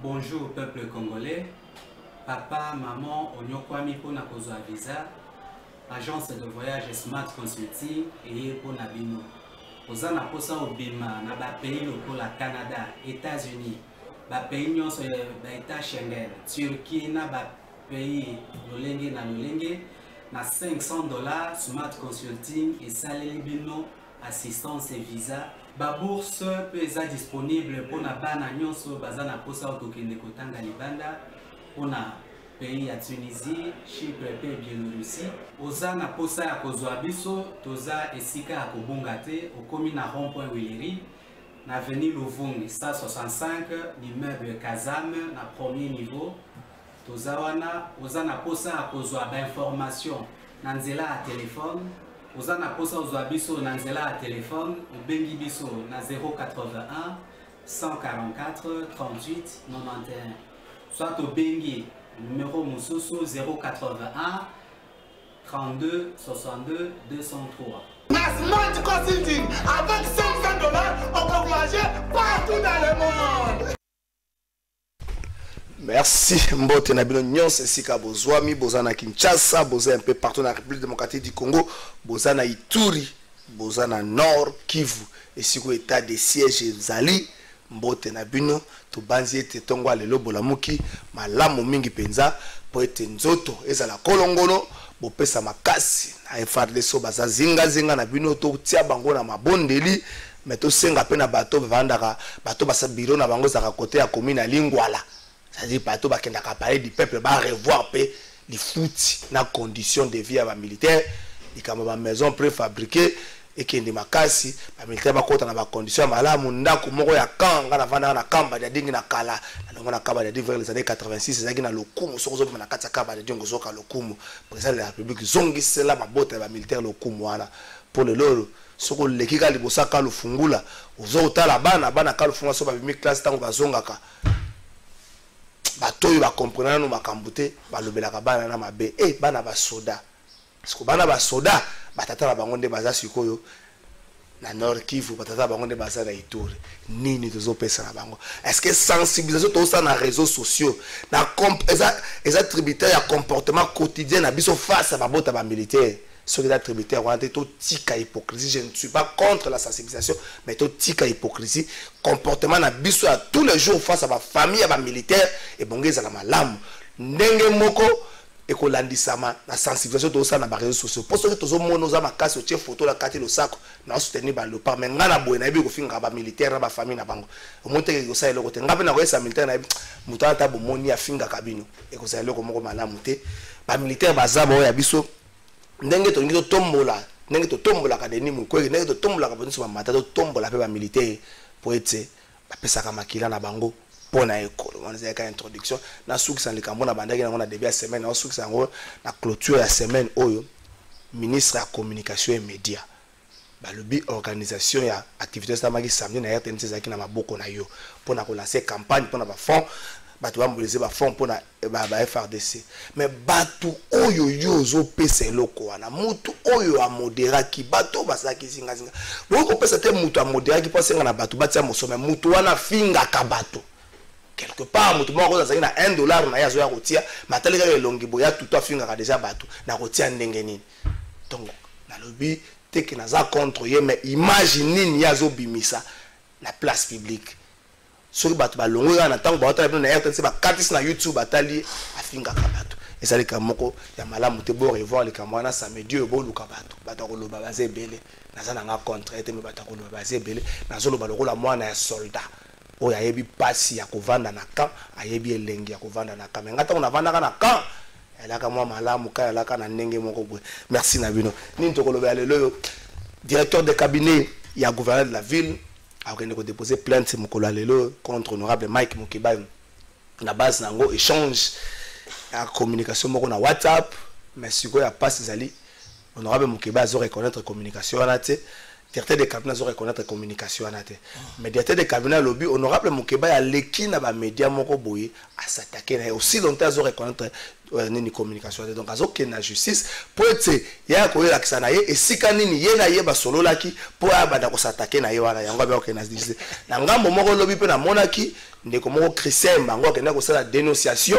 Bonjour peuple congolais, papa, maman, onyokwami pour na kozwa visa, agence de voyage Smart Consulting et pour na bino. Oza na posa obima na ba pays lokola Canada, États-Unis, ba pays nyonso ba état Schengen, Turquie na ba pays lolenge na $500 Smart Consulting et saleli bino assistance et visa. Ba bourse peut être disponible pour na bana nyonso baza na posa okokende kotanga libanda pour na pays ya Tunisie, Chypre et Biélorussie. Oza na posa ya kozwa biso toza esika ya kobonga te okomi na rond-point Willery na avenue Louvungi 165 l'immeuble Kazam na premier niveau. Toza wana oza na posa ya kozwa ba information na nzela ya téléphone. Oza na posa ozwa biso na nzela ya téléphone obengi biso na 081 144 38 91 soit obengi numéro mosusu 081 32 62 203. Smart Consulting, avec $500, on peut voyager partout dans le monde. Merci mbote na bino nyonso esika bozwami boza na Kinshasa, boza un peu partout na République démocratique du Congo, boza na Ituri, boza na Nord Kivu, esiko état de siège ezali mbote na bino to banzi ete tongo lelo bolamuki malamu mingi penza po ete nzoto ezala kolongono bopesa makasi na FARDC baza zinga na bino to tia bango na mabondeli mais to senga pe na bato vandaka bato basa biro na bango zaka côté ya commune ya Lingwala. C'est-à-dire bateau bakenda ka parler du peuple ba revoir pe les foot na condition de vie à militaire et comme ba maison préfabriquée et qui ndi makasi ba militaire ba kota na ba condition malamu ndako moko ya kanga na vanda na kamba ya dingi na kala na kamba ya vers les années 86 ezaki na lokumu sokozo na kata kamba ya dingo zoka lokumu président de la République zongi cela mabota ba militaire lokumu wana pour le loro soko lekika libosa ka lufungula uzo utala bana ka lufungula so ba bimi classe tango bazongaka batoyo ba comprendre no makambute balobelaka bana na mabe bana ba soda siko bana ba soda batata na bango nde baza sikoyo na Nord Kivu batata bango nde baza na Ituri nini tozopesa na bango est-ce que sensibilisation to ça na réseaux sociaux na eza tributaire ya comportement quotidien na biso face à babota ba militaire ce qui est tributaire on to tika hypocrisie. Je ne suis pas contre la sensibilisation mais to tika hypocrisie comportement na biso à tous les jours face à ma famille à ma militaire et bongeza la malamu ndenge moko et ko landisama na sensibilisation to ça na ba réseaux sociaux pour ce que tozo mono za makasi o tie photo la kati lo sako na soutenir ba leopard mais ngana boye na bi ko finga ba militaire na ba famille na bango o monte ko sa eloko te ngabe na ko esa militaire na mutata bo moni ya finga kabino et ko sa eloko moko malamu te ba militaire bazaba o ya biso ndenge to ngi tombola ndenge to tombola ka deni mukweli ndenge to tombola ka bonso ba mata to tombola pe ba militaire po ete ba pesa ka makila na bango pona ekolo on a ka introduction na sukisa likambo na bandaki na début ya semaine na sukisa ngo na clôture ya semaine oyo ministre ya communication et média ba lobi organisation ya activité samaki samedi na RTNC zaki na maboko na yo pona ko lancer campagne pona ba fond bato ba mobiliser ba fond pona ba FARDC mais bato oyo yozo pesa eloko wana mutu oyo a moderaki bato basaki zinga boko pesa te mutu a moderaki posenga na bato batia mosome mutu wana finga ka bato quelque part mutu moko azaki na $1 na yazo ya kotia mataleka elongi boya tout afinga ka déjà bato na kotia ndenge nini donc na lobby te que naza contre ye mais imagine ni yazo bimisa na place publique soki bato balongo na tango baotala bino na RTNC bakatisi na YouTube atali afinga ka bato ezali ka moko ya malamu te bo revoir les caméras na samedi oyo boluka bato koloba baze ebele naza na nga contre ete me bato koloba baze ebele nazoloba lokola mwana ya soldat oyo ayebi pasi ya kovanda na camp ayebi elengi ya kovanda na camp ngata on avandaka na camp elaka mwa malamu ka elaka na ndenge moko boye merci na bino nini tokoloba lelo directeur de cabinet ya gouverneur de la ville a déposé plainte contre honorable Mike Mukiba na base nango échange la communication moko na WhatsApp mais siko ya passe zali honorable Mukiba zo reconnaître communication na te directeur de cabinet zo reconnaître communication anate mais directeur de cabinet lobby honorable Mukeba ya leki na ba média moko boye à s'attaquer na aussi longtemps zo reconnaître ni communication donc azo ke na justice pour être ya ko la kisana ye esika nini ye na ye ba solo laki pour abanda ko s'attaquer na ye wana yango ba ko na justice na ngambo moko lobby pe na monaki ndeko moko Christian bango ke na ko sala dénonciation.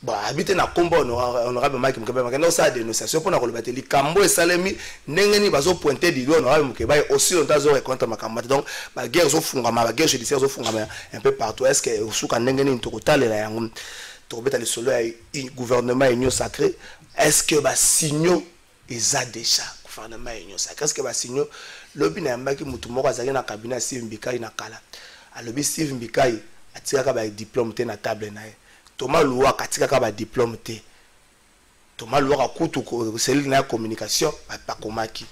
Bon, habiter na combo honorable Mike Mukeba makenda ça dénonciation pour na kolobate likambo esalemi ndengeni bazo pointer du doigt honorable Mukeba aussi longtemps zo contre makambo donc ba guerre zo fungama ba guerre judiciaire zo fungama un peu partout est-ce que usuka ndengeni ntokotalela yango tokobeta le solo ya gouvernement union sacré est-ce que ba signaux eza déjà gouvernement union sacré est-ce que ba signaux lobi na yambaki mutu moko azaki na cabinet Steve Mbikai na kala alobi Steve Mbikai atikaka ba diplôme te na table na ye Thomas Loua katika ba diplôme te Thomas Loua kutu cellule na communication pa komaki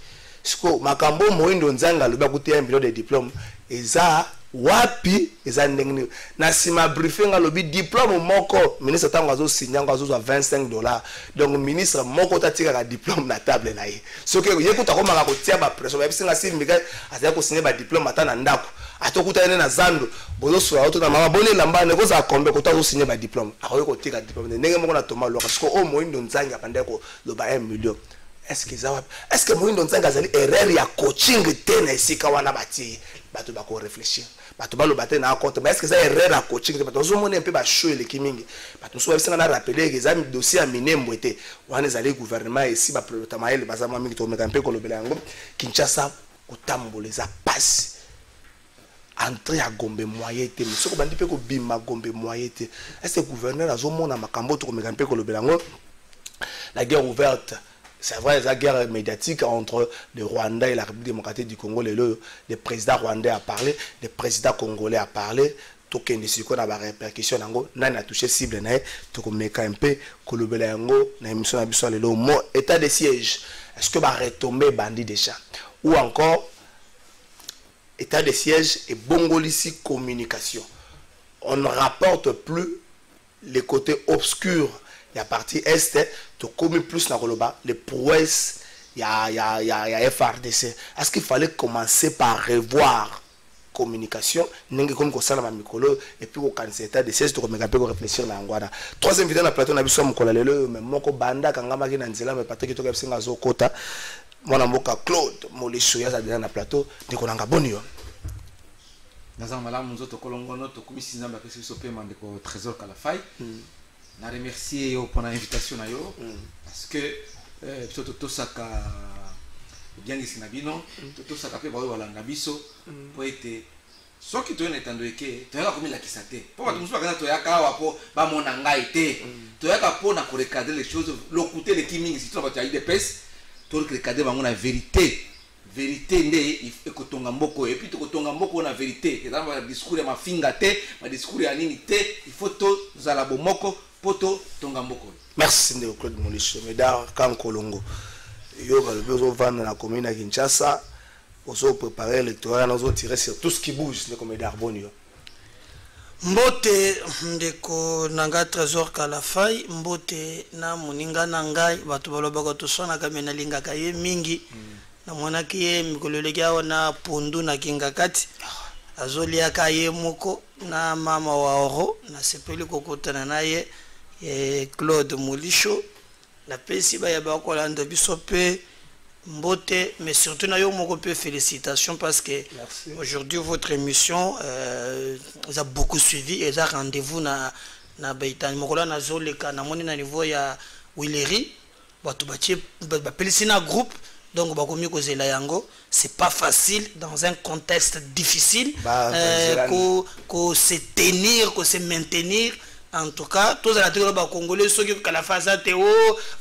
siko makambo moindo nzanga loba kutia 1 million de diplôme eza wapi eza ndengni na sima briefing alobi diplôme moko ministre tango azo signanga azo $25 donc ministre moko tatika ka diplôme na table na ye soki ye kuta ko maka ko tia ba pression ba bisinga simika azaya ko signer ba diplôme atana ndako atokuta ene na zando bozo sura auto na mama boni lamba ne ko za kombe ko tazo signer ba diplôme akoyo ko tika diplôme ndenge moko na Thomas Loua siko o moindo nzanga pande ko loba 1 million est-ce que moindo nzanga azali erreur ya coaching te na esika wana bati bato ba ko réfléchir bato ba lo baté na compte mais est-ce que ça erreur à coaching te bato zo mona un peu ba show le kimingi bato so bisinga na rappeler que ça dossier à minembo était wana ezali gouvernement ici ba protamael bazama mingi to meka un peu ko lobela yango Kinshasa kotamboleza passe entrer à Gombe moyen te mais soko bandi pe ko bima Gombe moyen te est-ce que gouverneur azo mona makambo to meka un peu ko lobela yango la guerre ouverte. C'est vrai, la guerre médiatique entre le Rwanda et la République démocratique du Congo. Le président rwandais a parlé, le président congolais a parlé. Tout ce qui a des répercussions, on a touché cible, tout ce qui a un peu, le état de siège. Est-ce que va retomber bandit déjà? Ou encore, état de siège et bongolici communication. On ne rapporte plus les côtés obscurs. Il y a partie est, tu commis plus dans les prouesses, il y a FRDC. Est-ce qu'il fallait commencer par revoir communication, comme et puis au état de siège, tu peux réfléchir dans l'angoisse. Troisième vidéo dans le plateau, on a vu ça, mais moko banda, quand on a vu mais Patrick, tu as vu ça, Kota, mon amour Claude, mon lichoya, ça dans le plateau, tu as vu bonio. Dans un malade, nous autres, Colongono, tu as commis 6 ans, parce que ce paiement de trésor qu'à la faille. Je remercie pour l'invitation parce que tout ça bien ici nabino tout ça fait pour la biso pour être ce qui te est entendu que tu as comme la kisate pour que tu sois quand tu as kawa pour ba mon angaité tu as pour na recadrer les choses l'écouter les kiming si tu vas des pèses tu recadrer bango la vérité ndé il faut tonga mboko et puis to tonga mboko na vérité et dans le discours ya mafinga te ma discours ya nini te il faut to zala bomoko poto tonga mboko. Merci de Claude Molicho Médard quand Kolongo yo va le besoin vendre la commune à Kinshasa oso préparer l'électorat nous ont tiré sur tout ce qui bouge ne comme Médard bonio. Mbote ndeko nanga trésor kala fai mbote na muninga nangai batu balobaka to sona kamena linga kaye mingi na mwana kiye mikololeki na pundu na kinga kati azolia kaye moko na mama wa oro na sepeli kokotana naye Claude Molicho la pesi ba ya ba kolanda biso pe mbote mais surtout na yo moko pe félicitations parce que aujourd'hui votre émission vous a beaucoup suivi et ça rendez-vous na baitani mokola na zoleka na moni na niveau ya Willery batu batie ba pelisina groupe donc bakomi ko zela yango c'est pas facile dans un contexte difficile ko se tenir ko se maintenir. En tout cas, tous les Congolais, ceux qui ont la phase Théo,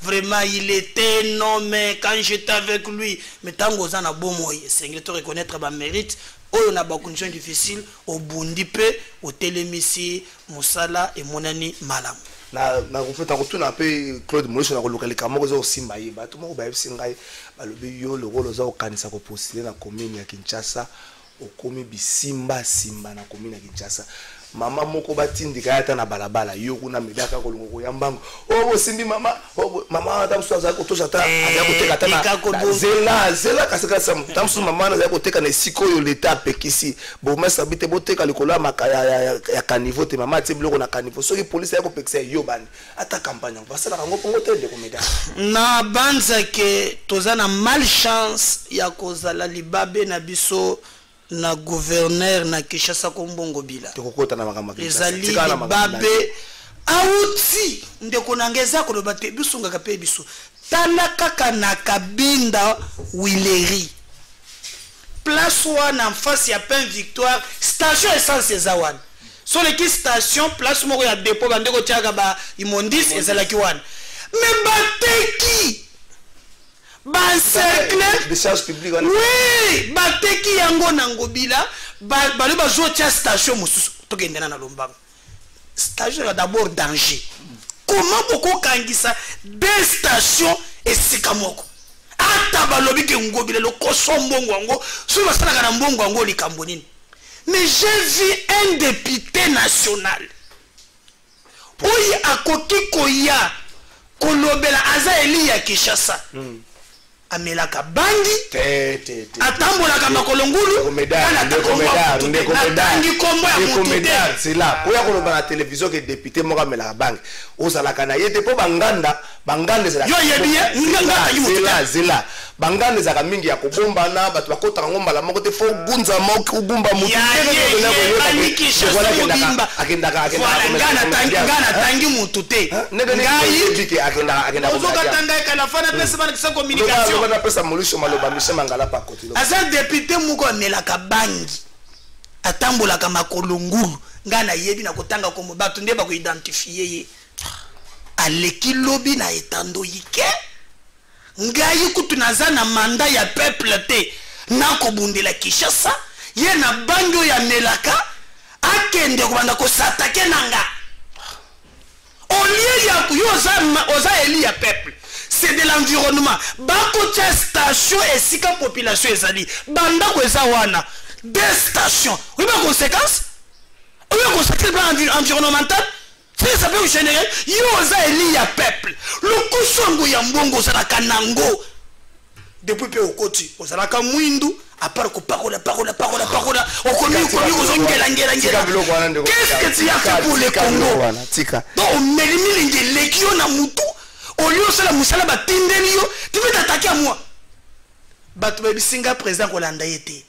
vraiment il était non, mais quand j'étais avec lui, mais tant qu'on a bon moyen, c'est de reconnaître ma mérite. On a des conditions difficiles, au Bundipe, au Télémissi, Moussala et Monani Malam. Na fait retourne un peu Claude Molicho na local kamo zo simbaye ba tout mo ba singai ba lobi yo le rôle za okanisa ko postuler na commune ya Kinshasa o komi bisimba simba na commune ya Kinshasa mama moko batindika ata na balabala yo kuna medaka kolongo koyambango oh simbi mama oh mama tamsu aza kotosa ta aza koteka ta na zela kasika sam tamsu mama aza koteka na siko yo leta pekisi bo mesa bite boteka likolo ya caniveau te mama ti biloko na caniveau soki police ya kopekisa yo bani ata campagne basala kango pongo te de komeda na banza ke toza na malchance ya kozala libabe na biso na gouverneur na Kinshasa kombongo bila tokokota na makambo ezali libabe auti ndeko nangeza ko lobate bisunga ka pe biso tala kaka na Kabinda Wileri place wana en face ya Pain Victoire station essence ezawan so les station place moko ya dépôt bandeko tiaka ba imondis ezalaki wana mais bateki cercle de charge publique oui bateki yango na ngobila bale bazotia station mosusu tokendena na lombango station d'abord danger comment boko kangisa deux stations esika moko ata balobi ke ngobila lokoso mbongo yango so basalaka na mbongo yango likambo nini mais j'ai vu un député national oyi akoki koya kolobela aza eli ya Kinshasa amelaka bangi atambolaka makolo ngulu atangi kombo ya mutu c'est là oya koloba na télévision que député moko amelaka bangi ozalaka na ye te po banganda ezalaka yo yebi nganga yi mutu zela banganda ezalaka mingi ya kobombana bato bakotaka ngo mbala moko te fo gunza moko ugumba mutu ngana tangi mutu te ngai akenda ozokatanga kalafana pesa bana kisa communication bana pesa molusho maloba Michel Mangala pa côté asa député moko amelaka bangi atambolaka makolo ngulu ngana yebi na kotanga komo bato nde bako identifier ye aleki lobi na etando yike ngai kutu naza na manda ya peuple te nako bundela Kinshasa ye na bango ya melaka akende ko banda ko satake nanga olie ya oza eli ya peuple c'est de l'environnement bakotia station esika population ezali banda ko eza wana deux stations oui ba conséquence oui conséquence plan environnemental ça peut générer yoza eli ya peuple le kusongo ya mbongo zalaka nango depuis pe okoti ozalaka mwindu à part ko parola okomi ozongela qu'est-ce que tu as fait pour le Congo donc melimili ngelekio na mutu olio sala musala batindelio tu veux t'attaquer à moi bato bebisinga président kolanda yete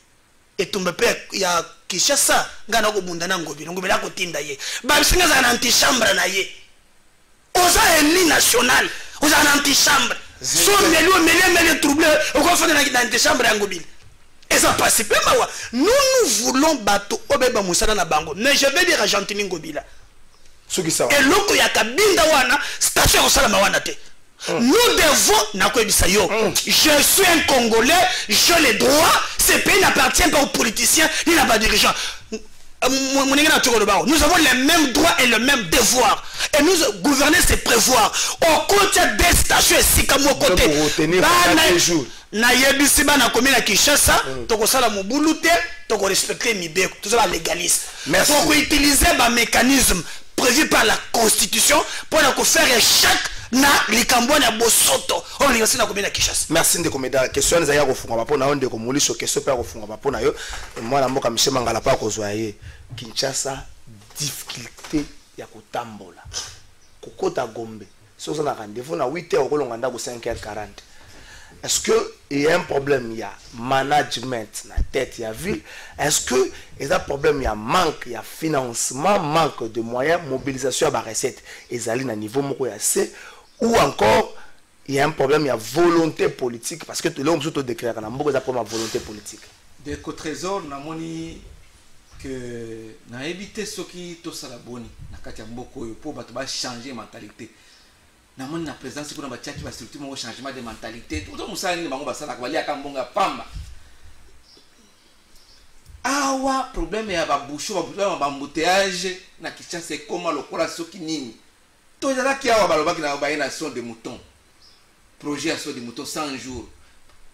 etumba pe ya Kinshasa ngana ko bunda na ngobilo ngobela ko tinda ye babisinga za na antichambre na ye oza eli national oza na antichambre so mele trouble au confond na antichambre ya ngobilo et ça passe pas mawa nous voulons bato obeba musala na bango mais je vais dire à Gentini ngobila et loko ya Kabinda wana station osala mawana te nous devons nakoyebisa yo je suis un Congolais j'ai les droits ce pays n'appartient pas aux politiciens ni à pas dirigeants nous avons les mêmes droits et le même devoir et nous gouverner c'est prévoir au côté des stations ici comme au côté na yebisi bana komi na Kinshasa tokosala mobulu te toko respecter mibeko tozala légaliste toko utiliser ba mécanisme prévu par la constitution pour faire chaque na likambo na bosoto on est na komi na Kinshasa. Merci ndeko meda question za ya kofunga bapo na onde ko mulisho question pa kofunga bapo na yo mwana mboka Michel Mangala pa kozwa ye Kinshasa difficulté ya kotambola kokota Gombe so za na rendez-vous na 8h kolonga ndako 5h40. Est-ce que il y a un problème, il y a management na tête, il y a ville. Est-ce que il y a un problème, il y a manque, il y a financement, manque de moyens, mobilisation à la recette, et à niveau moko ya C, ou encore il y a un problème, il y a volonté politique parce que l'homme surtout déclare qu'on a beaucoup de volonté politique. De co-trésor, na moni que na éviter ce qui to salaboni, na katia mboko yo pour ba changer mentalité. Na moni na présence kuna ba tchaki ba structure mo changement de mentalité tout le musala ni bango basala ka balia kambonga pamba awa problème ya ba bouchon ba problème ba embouteillage na Kinshasa c'est comment lokola soki nini to jala ki awa balobaki na ba ina son de mouton projet à son de mouton 100 jours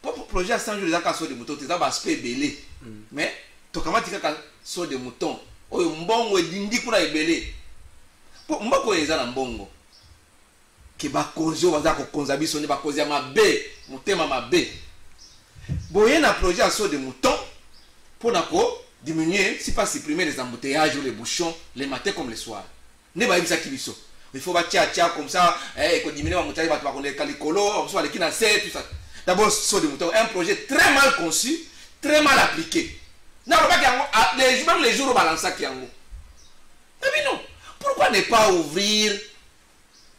pour projet à 100 jours les ka son de mouton c'est ça ba aspect belé mais to kama tika ka son de mouton oyo mbongo edindi kuna ebele po mboko eza na mbongo ke bakonzi oyo baza kokonza biso nde bakonzi ya mabe motema mabe boye na projet à saut de mouton pour diminuer si pas supprimer les embouteillages ou les bouchons les matins comme les soirs ne ba yebisa kibiso il faut batia comme ça ko diminuer embouteillages bato bakonde kalikolo so aleki na set tout ça d'abord saut de mouton un projet très mal conçu très mal appliqué na ba ki même les jours au balance qui yango mais non pourquoi ne pas ouvrir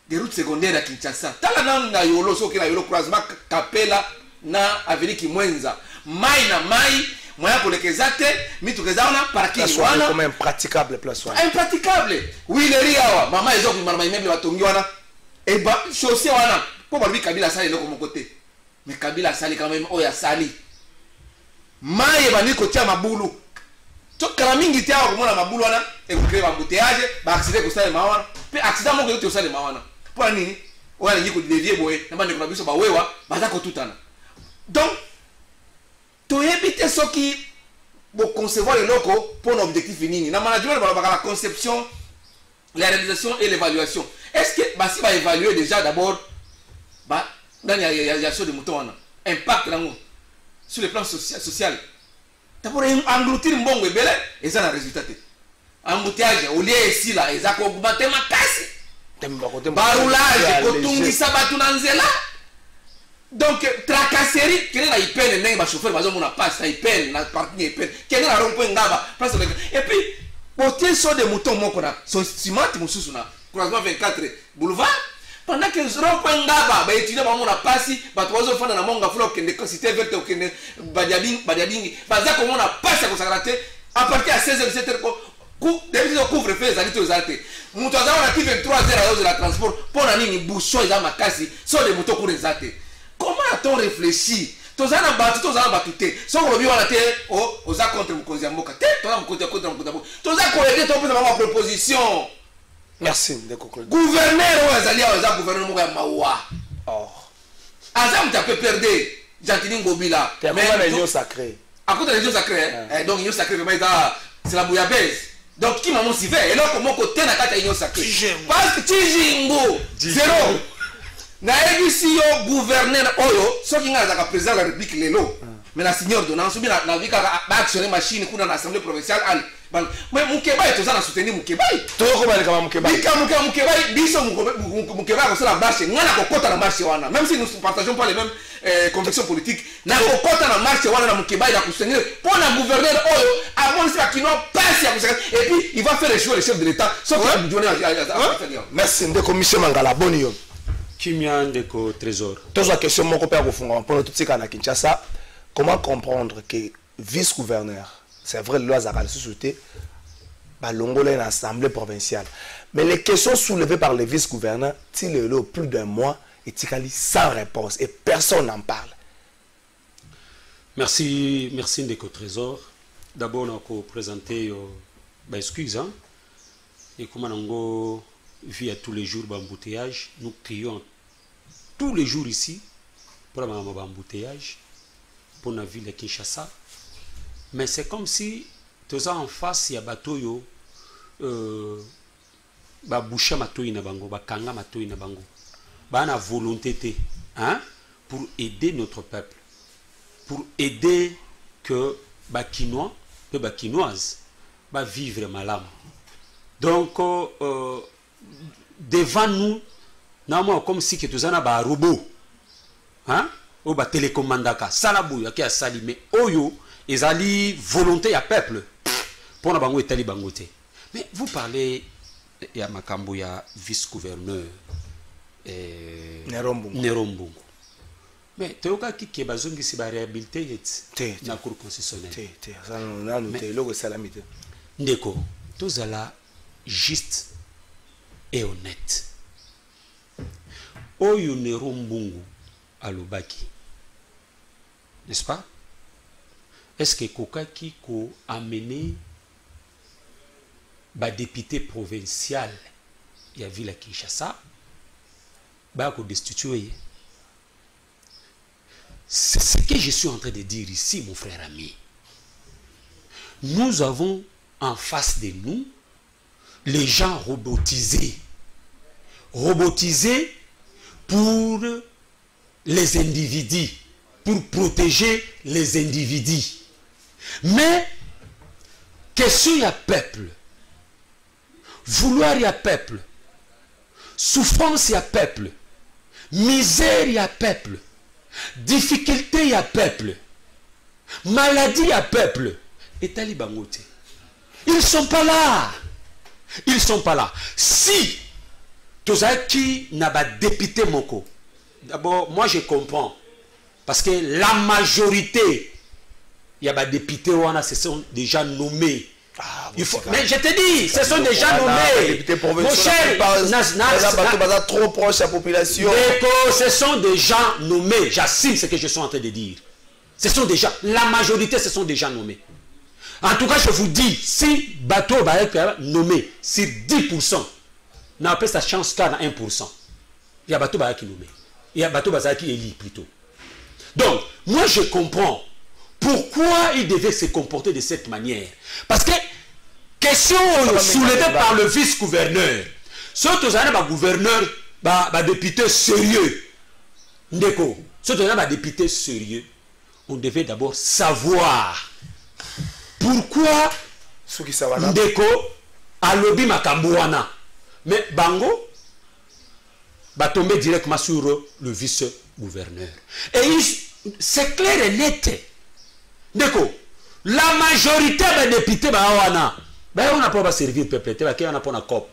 des routes secondaires à Kinshasa tala na yolo so ki na yolo croisement Kapela na avenue Kimwenza mai na mai moya kolekeza te mitukeza ona parking wana comme impraticable place wana impraticable oui le riawa mama ezo ku mama imeble batongi wana et ba chaussée wana po ba bi Kabila sali loko mon côté mais Kabila sali quand même oya sali mai ba ni ko tia mabulu to kala mingi tia ko mona mabulu wana e ko créer embouteillage ba accident ko sali mawana pe accident mo ko to sali mawana pour nini oya ni ko dévier boye na bande ko biso ba wewa baza ko tutana. Donc, tu évites ce qui pour concevoir les locaux pour l'objectif fini. Dans le management, la conception, la réalisation et l'évaluation. Est-ce que si on va évaluer déjà d'abord, dans la chose de mouton, impact sur le plan social. D'abord, engloutir un bon bébé et ça a un résultat. Embouteillage, au lieu ici, là, ils ont augmenté ma casse. Baroulage, kotungisa batunanzela. Donc, tracasserie, quel est la peine, les chauffeurs, par exemple, on a passe, la peine, la partie peine, quel est la rond-point d'aba, et puis, pour tel sort de moutons, mon connard, son ciment, mon sous, croisement 24 boulevard, pendant que le rond-point d'aba, bah, étudiant, on a passé, bah, 3 heures, on a mon gaffe, qui est cité verte, qui est badiading, bah, ça, comme on a passé à consacrer, à partir à 16h, 17h, couvre-feu, les habitants aux artés. Moutons, on a pris 23 heures à l'heure de la transport, pour la ligne, bouchon, ils ont ma casse, sur les moutons pour les artés. Comment a-t-on réfléchi? Tous en battu, tous en battu. Si on revient à la terre, aux contre Moukoziamboka, tous en contre Moukoziamboka, tous en collègues, tous en proposition. Merci de conclure. Gouverneur, aux alliés, aux gouverneurs Mouya Maoua. Oh. Azam, tu peux perdre. Jantini Ngobila. Tu as comment l'union sacrée? À cause de l'union sacrée, donc l'union sacrée, c'est la bouillabaisse. Donc qui m'a mon civet? Et là, comment côté n'a pas l'union sacrée? Parce que Tijingo, zéro. Na ebisi yo gouverneur oyo soki nga azaka président de la République lelo mais na signé ordonnance bien na vika ba actionner machine kuna na assemblée provinciale al mais Mukeba est na soutenir Mukeba to ko bali kama Mukeba Mukeba biso Mukeba ko sala marche ngana ko kota na marche wana même si nous ne partageons pas les mêmes convictions politiques na ko kota na marche wana na Mukeba ya soutenir pour la gouverneur oyo avant ça qui n'ont pas si et puis il va faire échouer le chef de l'État sauf que donner merci de commission Mangala boni yo Kimia Ndeko Trésor. Toute la question mon copain pour tout ce qu'on a Kinshasa, comment comprendre que vice-gouverneur, c'est vrai le loi à la société, bah l'Ongola est une assemblée provinciale. Mais les questions soulevées par les vice-gouverneurs, il est là plus d'un mois et Tikali sans réponse et personne n'en parle. Merci Ndeko Trésor. D'abord on a présenté bah excuse hein et comment on vit à tous les jours d'embouteillage. Nous crions tous les jours ici pour avoir un embouteillage pour la ville de Kinshasa. Mais c'est comme si tous en face il y a bateau ba boucha matoi na bango ba kanga matoi na bango ba na volonté hein pour aider notre peuple, pour aider que ba Kinois que ba Kinoises ba vivre malam. Donc devant nous, nous comme si que tous en a robot, hein, ou ba télécommandaka, salabou ya ki a sali, mais oyo, ils ali volonté à peuple pour na bango etali bangote. Mais vous parlez ya makambo ya vice-gouverneur Nerombungu. Mais toyoka ki ke bazongi si ba réhabilité na cour constitutionnelle. Ça nous te logo salamité. Ndeko, tozala juste et honnête. Oyo Nerombungu alobaki, n'est-ce pas? Est-ce que Kokaki ko amené ba député provincial ya ville à Kinshasa ba ko destituer? C'est ce que je suis en train de dire ici, mon frère ami. Nous avons en face de nous les gens robotisés. Robotisés pour les individus, pour protéger les individus. Mais, question il y a peuple, vouloir il y a peuple, souffrance il y a peuple, misère il y a peuple, difficulté il y a peuple, maladie il y a peuple. Et Talibangote, ils ne sont pas là. Ils ne sont pas là. Si Tozaki n'a pas député Moko, d'abord, moi je comprends. Parce que la majorité, il y a des députés qui se sont déjà nommés. Ah, mais je te dis, ce sont déjà nommés. Mon cher, trop proche de la population. Ce sont des gens nommés. J'assume ce que je suis en train de dire. Ce sont déjà, la majorité se sont déjà nommés. En tout cas, je vous dis, si Bateau va être nommé sur 10%, n'a pas sa chance qu'à 1%. Il y a Bateau qui est nommé. Il y a Bateau qui est élu plutôt. Donc, moi je comprends pourquoi il devait se comporter de cette manière. Parce que, question soulevée par le vice-gouverneur, surtout si un gouverneur, un député sérieux, Ndeko, surtout si un député sérieux, on devait d'abord savoir pourquoi Ndeko a lobby Makambouana. Mais Bango va tomber directement sur le vice-gouverneur. Et c'est clair et net. Ndeko, la majorité des députés, on n'a pas servi le peuple, on n'a pas de cop.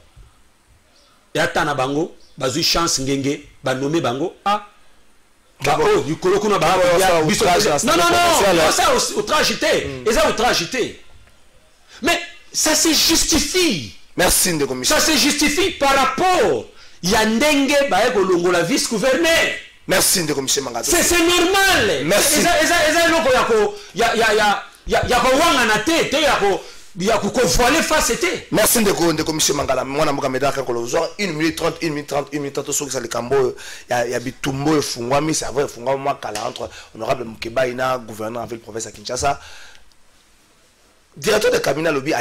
Et attends, Bango, bazu chance ngenge, ba nommé Bango, ah. Non, ça outragité. Et ça outragité. Mais ça se justifie. Merci de commission. Ça se justifie par rapport. Yandenge la vice-gouverneur. Merci de commission Mangato. C'est normal. Merci. Merci de commission Mangala. Moi, je suis 1 minute 30, 1 minute 30, 1 minute 30. Sur le cambo, il y a Bitumbo et Fungwami. C'est vrai, Fungwami, moi, entre honorable Mukeba, Ina, gouverneur en ville, professeur Kinshasa. Directeur de cabinet lobby, a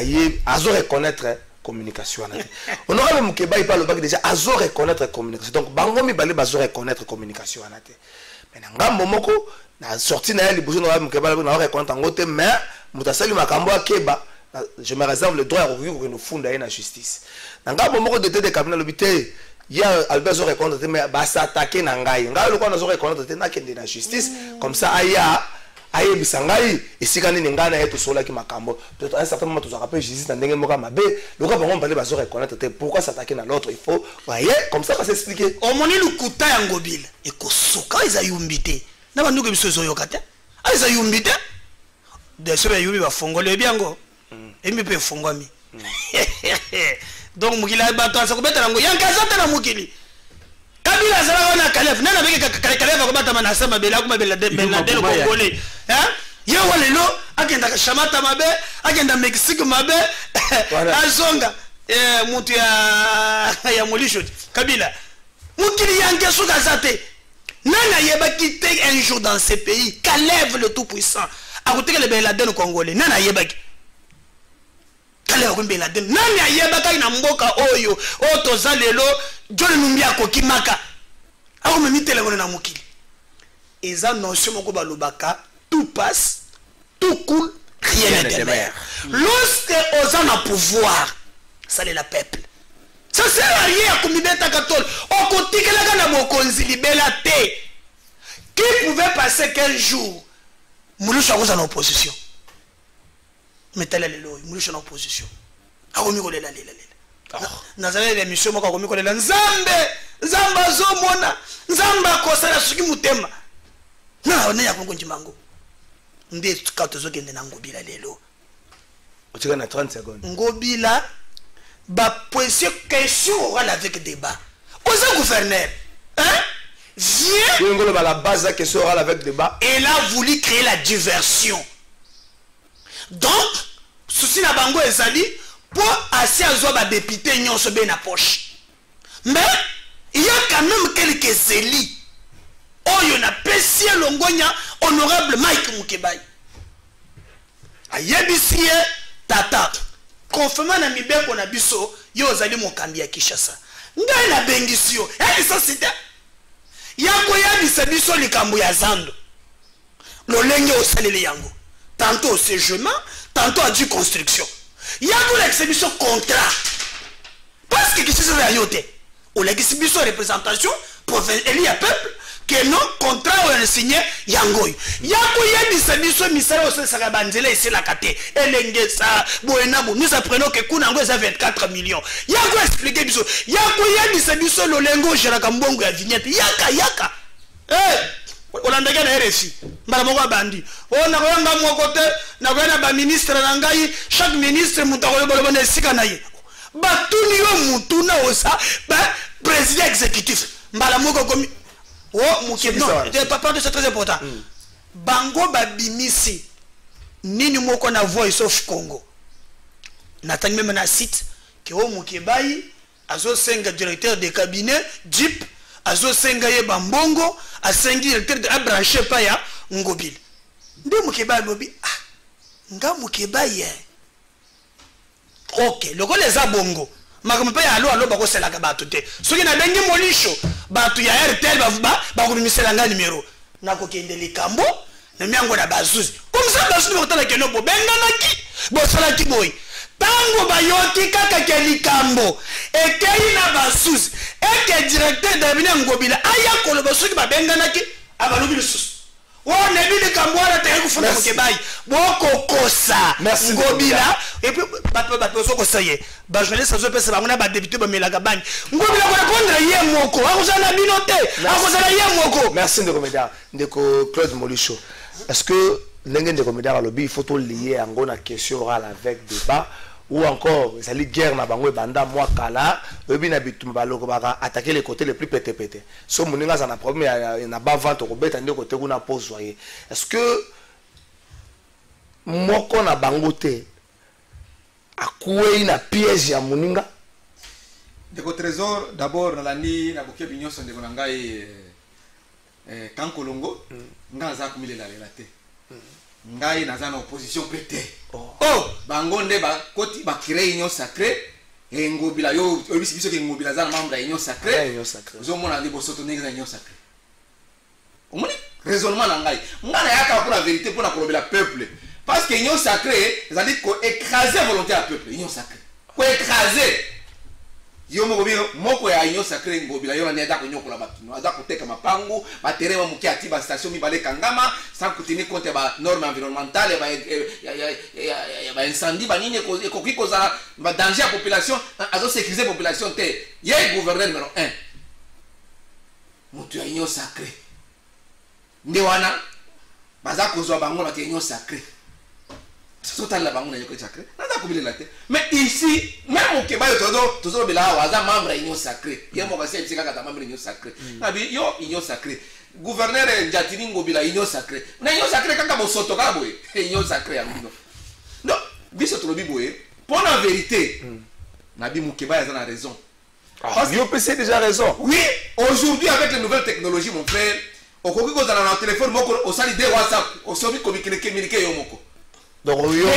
reconnaître communication. Honorable Mukeba, il parle déjà, a reconnaître communication. Donc, Bangomi Balé, a reconnaître communication. Mais Nangam Momoko, na sorti na les besoins de Mukeba, na reconnaître en côté, mais Mutasali Makambo Keba. Je me réserve le droit à revenir pour nous fonder la justice. Dans le moment de de cabinet l'hôpital, il y a Albert Zoré contre mais va s'attaquer Nangaï. Nga le quoi Zoré contre na kende la justice comme ça aya aye bisangai et si quand ninga na eto sola ki makambo. Peut-être un certain moment tu rappelles justice na ndenge moka mabe. Le quoi on parler ba Zoré contre pourquoi s'attaquer na l'autre il faut voyez comme ça va s'expliquer. Au moni lukuta ya ngobile et ko soka iza yumbite. Na banduke biso zo yokata. Aiza yumbite. De ce yubi ba fongole biango. Et me peut fongwami. Donc mukila bato asa kubeta ngo yankazata na mukili. Kabila zala wana Kalef nana beke Kalef ko bata manasa mabela ko mabela de Benadel Congolais. Hein? Yo walelo agenda shamata mabe, agenda Mexique mabe. Azonga mutu ya molisho Kabila. Mukili yankesu kazate. Nana yeba quitter un jour dans ce pays, Kalef le tout puissant. A côté le Benadel Congolais. Nana yeba nani ayebaka na mboka oyo otoza lelo jole numbia kokimaka awo memitele ngone na mukili eza notion moko balobaka tout passe tout coule rien ne demeure. Lorsque oza na pouvoir ça c'est la peuple ça sert à rien kumibeta katol okotikelaka na mokonzi libela te qui pouvait passer 15 jours mulusha koza na opposition. Mais tel est le lot, il est en opposition. Nazale l'émission moko komi kolela Nzamba zomona Nzamba kosala suki mutema. Na ona ya kongo njimango. Nde kato zokende na ngobila lelo. Otika na 30 secondes. Ngobila ba poser question oral avec débat. Oza gouverneur, hein? Viens. La base de question oral avec débat. Elle a voulu créer la diversion. Donc, souci na bango ezali pour assez azoba député nyonso be na poche. Mais il y a quand même quelques élus. Oyo na pesi longonya honorable Mike Mukebai. Ayebisie tata conformément na mibeko na biso yo ozali mokambi ya Kinshasa ngai na bengisi yo ça c'était yango yabisa biso likambo ya zando lolenge osalele yango tantôt au séjournement tantôt à du construction yango l'exhibition contrat parce que Kinshasa ya yote ou l'exhibition représentation provinciale ya peuple que non contrat on a signé yango yango yebisa biso misala osala banzela esela kate elenge sa boenabu nous apprenons que kuna ngo za 24 millions yango expliquer biso yango yebisa biso lolengo jeraka mbongo ya vignette yaka olandaka na RFI mbala moko bandi na koyanga moko te na koyana ba ministre na ngai chaque ministre mutako bolo na esika na ye batuni yo mutuna osa ba président exécutif mbala moko komi non, papa, c'est très important. Bango babimisi nini moko na Voice of Congo. Natani même na site que o Mukebai azo senga directeur de cabinet Jeep azo senga ye bambongo asengi directeur de branché pa ya Ngobile. Nde Mukebai lobi nga Mukebai OK, loko les abongo. Makampa ya alo bako selaka bato te soki na bengi molisho bato ya RTL ba ko bimisela nga numéro na ko kende likambo na miango na bazuzi comme ça bazuzi ko tala keno bo benga naki bo sala ki boy tango bayoti kaka ke likambo ekei na bazuzi eke directeur de bina Ngobila aya ko lo bazuzi ba benga naki abalobi lisusu on est venu Kambouara te kufuna Mukebai boko kosa Ngobila et puis bato soko saye ba journaliste zo pesa bangona ba député ba melaka bani Ngobila ko répondre ye moko akuzana binote akuzana ye moko. Merci de comédia ndeko Claude Molicho. Est-ce que ndenge de comédia lobby il faut tout lier en na question orale avec débat ou encore ça li guerre na bango banda moi kala obi na bitumba baloko baka attaquer les côtés les plus pété so moninga za na problème na ba vente ko beta ndeko te kuna pozoyer. Est-ce que moko na bango te akoué na piège ya moninga ndeko trésor d'abord na landi na bokia binyoso ndeko na ngai kankolongo nga za kumile la te ngai naza na opposition pété bango nde ba koti ba créer union sacrée et Ngobila yo obisi biso ke Ngobila za na membre ya union sacrée zo mona ndi bosoto ndenge za union sacrée omoni raisonnement na ngai ngana yaka pour la vérité pour na kolobela peuple parce que union sacrée ça dit ko écraser volonté à peuple union sacrée ko écraser yo moko ya union sacrée Ngobila yo na nda ko nyokola bakino aza koteka mapango ba terrain wa mukia ati ba station mibale kangama sans tenir compte ba normes environnementales ba incendie ba nini ko kikoza ba danger à population azo sécuriser population te ye gouverneur numéro 1 mutu ya union sacrée nde wana baza kozwa bango na union sacrée total la bango na union sacrée naza kobilela te mais ici même au Québec toujours bela waza membre ya union sacrée ye mo kasi tsika ka membre union sacrée nabi yo union sacrée gouverneur Njatini Ngobila union sacrée na union sacrée kaka bosoto ka boye union sacrée ya mino non biso to lobi boye pour la vérité nabi Mukeba ya na raison parce que PC déjà raison oui aujourd'hui avec les nouvelles technologies mon frère okoki ko zana na téléphone moko o sali de WhatsApp o sobi communiquer yo moko. Donc yo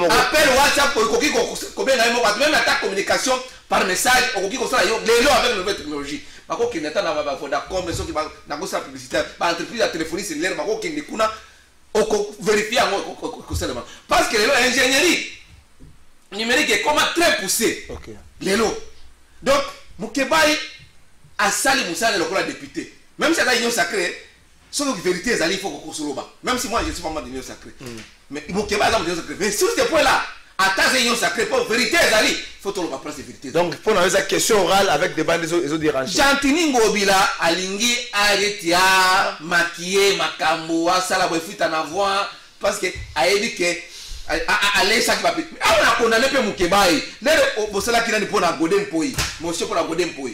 appel WhatsApp ko benga mo ba même la communication par message okoki ko sala yo lelo avec les nouvelles technologies bako kineta na ba Vodacom les soki ba na ko sa publicité ba entreprise de téléphonie cellulaire bako kindi kuna oko vérifier ko seulement parce que lelo ingénierie numérique est comme très poussé. OK. Lelo. Donc Mukebai a sali musala le kola député. Même si la union sacrée sur la vérité il faut qu'on soloba. Même si moi je suis pas membre de l'union sacrée. Mais Mukebai est l'union sacrée. Mais sur ce point là, attaque l'union sacrée pour vérité il faut tout le place de vérité. Donc pour la question orale avec des bandes des autres dérangés. Njatini Ngobila alingi aretia maquiller makambo sala bofuta na voix parce que ayebi que allez ça qui va péter. Ah on a condamné pe Mukebai. Lero bosala kina ni pona godem poi. Monsieur pour la godem poi.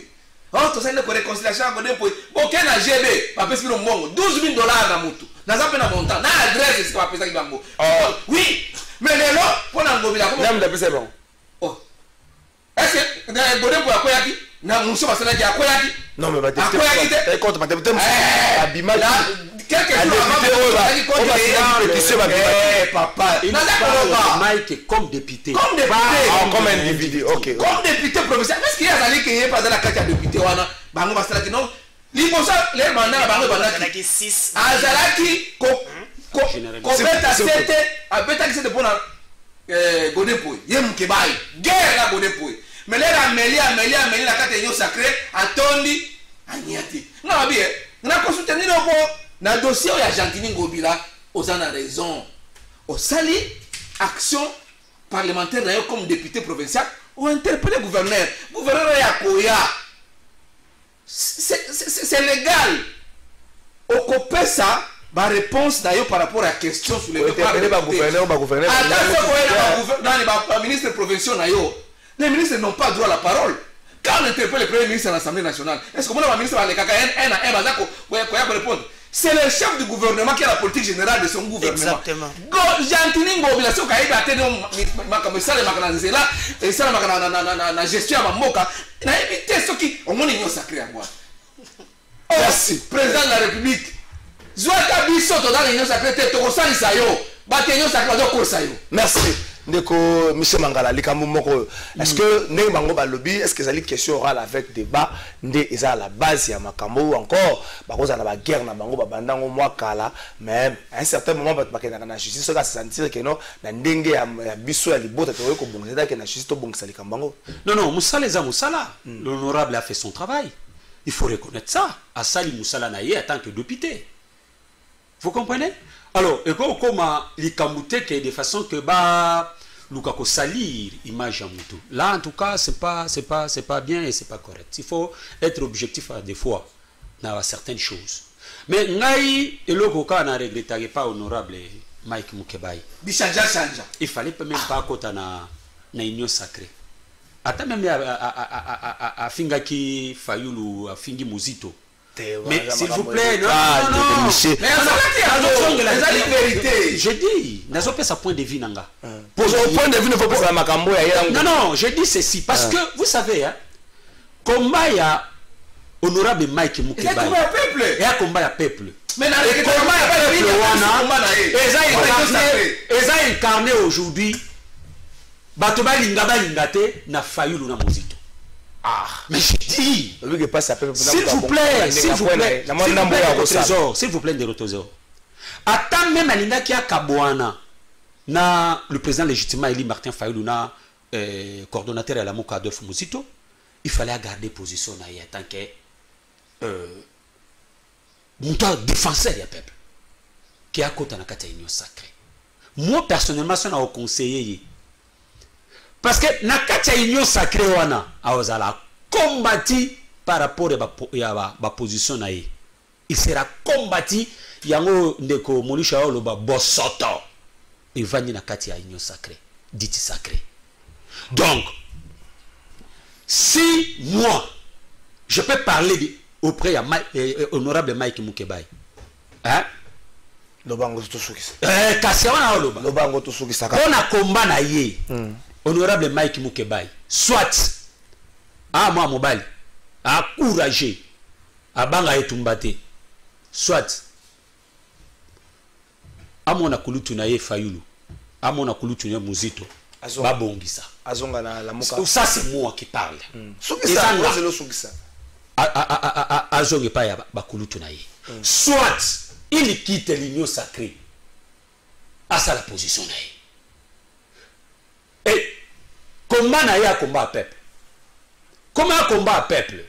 Oh to ça une réconciliation godem poi. Aucun GB pa pesi no mbongo $12,000 na mutu. Na za pe na montant. Na adresse c'est pas pesa kibango. Oui. Mais lelo pona Ngobila ko. Nam da pesa bon. Oh. Est-ce que na godem poi akoyaki na muso basala ki akoyaki? Non mais ba député. Akoyaki te. Compte ba député. Abima. papa. Mike comme député. Comme député. Comme individu, ok. Comme député provincial. Est-ce qu'il y a des qui est pas dans la carte de député wana bango basalaki non. Limosa les mandat bango bandaki 6. Azalaki ko beta sete abeta ki sete pona Godepoy. Yemuke bai. Guerre la Godepoy. Mais les Amélie la carte de sacré atondi aniati. Non bien. Na ko soutenir ko na dossier ya Gentini Ngobila osana raison. Au sali action parlementaire d'ailleurs comme député provincial ou interpellé gouverneur. Gouverneur Yakoya. C'est légal. Au copé ça, ma réponse d'ailleurs par rapport à la question sur les gouverneur. Attention, ministre provincial les ministres n'ont pas droit à la parole. Quand on interpelle le premier ministre à l'Assemblée nationale, est-ce que le ministre va répondre? C'est le chef du gouvernement qui a la politique générale de son gouvernement. Exactement. Gentini Ngobila, si on a été la gestion à Mamoka, il a évité ce qui ont une sacrée à moi. Merci. Président de la République. Zouaka Bissoto dans l'union sacrée, Tokosani Sayo, Baténion sacrée, Sayo. Merci. Ndeko Michel Mangala likambo moko est-ce que ndenge bango ba lobby est-ce que ça li question orale avec débat ndé eza à la base ya makambo ou encore bakoza na ba guerre na bango ba bandango mwa kala même à un certain moment ba bakena na justice soka sentir que non na ndenge ya biso ya libota to ko bongisa que na justice to bongisa likambo. Non Moussala eza Moussala. L'honorable a fait son travail. Il faut reconnaître ça. Asali Moussala naye en tant que député. Vous comprenez? Alors, et comme l'ikambouté de façon que Lukako salir image à Moutou. Là, en tout cas, c'est pas bien et c'est pas correct. Il faut être objectif à des fois dans certaines choses. Mais ngai et le Goka n'a regretté pas honorable Mike Mukebai. Il fallait même pas côté na union sacrée. Attends même à Fingaki Fayulu à Fingi Muzito. Mais s'il vous plaît, non. Mais vérité. Je dis, n'a pas sa point de vue nanga. Pour son point de vue, ne faut pas la makambo. Non, je dis ceci parce que vous savez, hein, combat il y a honorable Mike Mukebai. Il y a combat peuple. Mais dans le combat ils ont incarné aujourd'hui. Batoba Lingaba Lingate n'a failli na Mozito. Ah, mais je dis, s'il vous plaît, s'il vous plaît, de Rotozor. Attends même à l'Inda qui a Kabouana, na le président légitimement Eli Martin Fayulu, na coordonnateur à la Moka de Mozito, il fallait garder position en tant que défenseur du peuple, qui a côté dans la union sacrée. Moi personnellement, je suis conseiller. Parce que na kati union sacrée wana awazala combattu par rapport à la position na ye. Il sera combattu yango ndeko molisha oloba bosoto. Il va ni na kati union sacrée, dite sacrée. Donc si moi je peux parler auprès de honorable Mike Mukebai. Hein? Lobango to sukisa. Kasi wana oloba. Lobango to sukisa. On a combat na ye. Honorable Mike Mukebai, soit à moi mobile, à courager, à banga etumbate, soit à mon akulutu na ye Fayulu, à mon akulutu na Muzito, babongisa. Azonga na la muka. Ça c'est moi qui parle. Sukisa, c'est le sukisa. Azonga pa ya bakulutu na ye. Soit il quitte l'union sacrée à sa la position na ye. Et comment il y a combat à peuple? Comment un combat à peuple?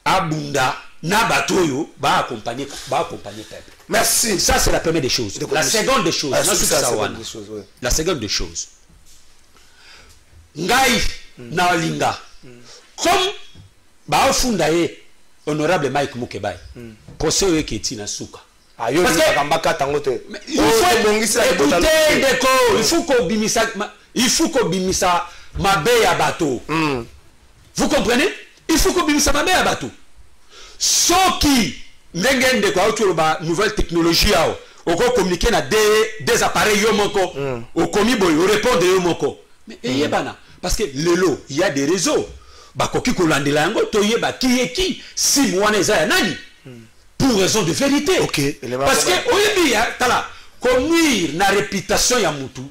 Abunda, Nabatoyo, va accompagner peuple. Merci. Ça, c'est la première des choses. La seconde des choses. La seconde des choses. Ngai, Naolinga. Comme, bah, Fundaye, honorable Mike Mukebai, procès qui est Inasuka. Parce que il faut qu'on bimisa ma baie à bateau. Vous comprenez? Il faut qu'on bimisa ma baie à bateau. Ce qui n'engage de quoi nouvelle technologie, on peut communiquer na des appareils yomoko, au comibo, au répondre yomoko. Mais parce que le lot, il y a des réseaux. Bakoki kolandela ngo toyeba qui est qui si moi neza nani. pour raison de vérité. Parce que oyebi tala nuire la réputation ya mutu,